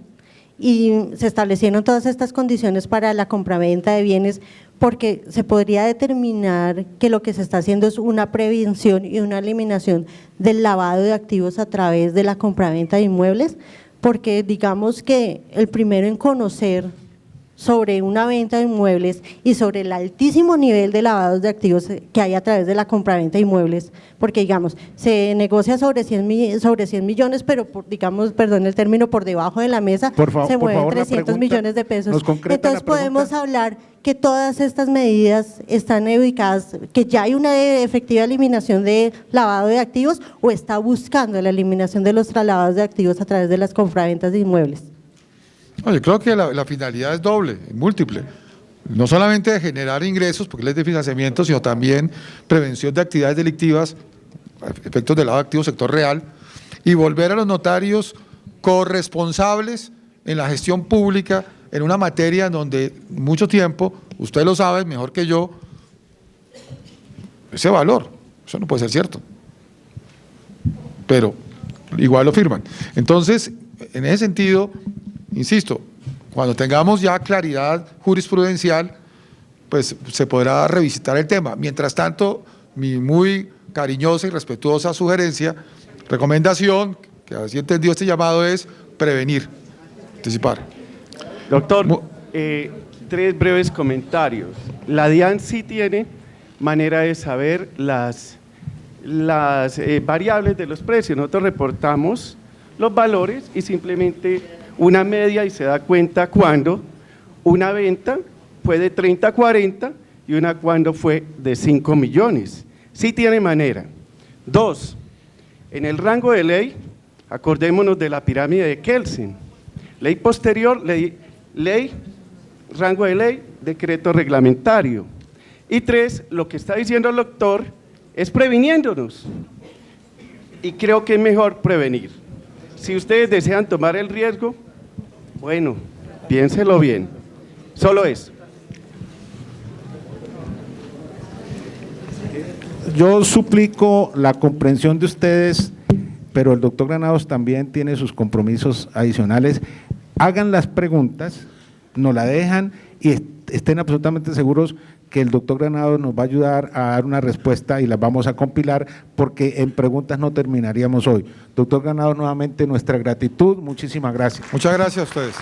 y se establecieron todas estas condiciones para la compraventa de bienes, porque se podría determinar que lo que se está haciendo es una prevención y una eliminación del lavado de activos a través de la compraventa de inmuebles, porque digamos que el primero en conocer sobre una venta de inmuebles y sobre el altísimo nivel de lavados de activos que hay a través de la compraventa de inmuebles, porque digamos, se negocia sobre 100 millones, pero digamos, perdón el término, por debajo de la mesa se mueven 300 millones de pesos. Entonces podemos hablar que todas estas medidas están ubicadas, que ya hay una efectiva eliminación de lavado de activos o está buscando la eliminación de los traslavados de activos a través de las compraventas de inmuebles. Yo creo que la finalidad es doble, múltiple. No solamente de generar ingresos, porque es de financiamiento, sino también prevención de actividades delictivas, efectos de lavado de activos, sector real, y volver a los notarios corresponsables en la gestión pública, en una materia en donde mucho tiempo, usted lo sabe mejor que yo, ese valor, eso no puede ser cierto. Pero igual lo firman. Entonces, en ese sentido, insisto, cuando tengamos ya claridad jurisprudencial, pues se podrá revisitar el tema. Mientras tanto, mi muy cariñosa y respetuosa sugerencia, recomendación, que así entendió este llamado, es prevenir, anticipar. Doctor, 3 breves comentarios. La DIAN sí tiene manera de saber las variables de los precios. Nosotros reportamos los valores y simplemente una media y se da cuenta cuando una venta fue de 30 a 40 y una cuando fue de 5 millones. Sí tiene manera. 2, en el rango de ley, acordémonos de la pirámide de Kelsen. Ley posterior, ley, rango de ley, decreto reglamentario. Y 3, lo que está diciendo el doctor es previniéndonos. Y creo que es mejor prevenir. Si ustedes desean tomar el riesgo, Bueno, piénselo bien. Solo eso. Yo suplico la comprensión de ustedes, pero el doctor Granados también tiene sus compromisos adicionales. Hagan las preguntas, nos la dejan y estén absolutamente seguros que el doctor Granados nos va a ayudar a dar una respuesta y las vamos a compilar, porque en preguntas no terminaríamos hoy. Doctor Granados, nuevamente nuestra gratitud, muchísimas gracias. Muchas gracias a ustedes.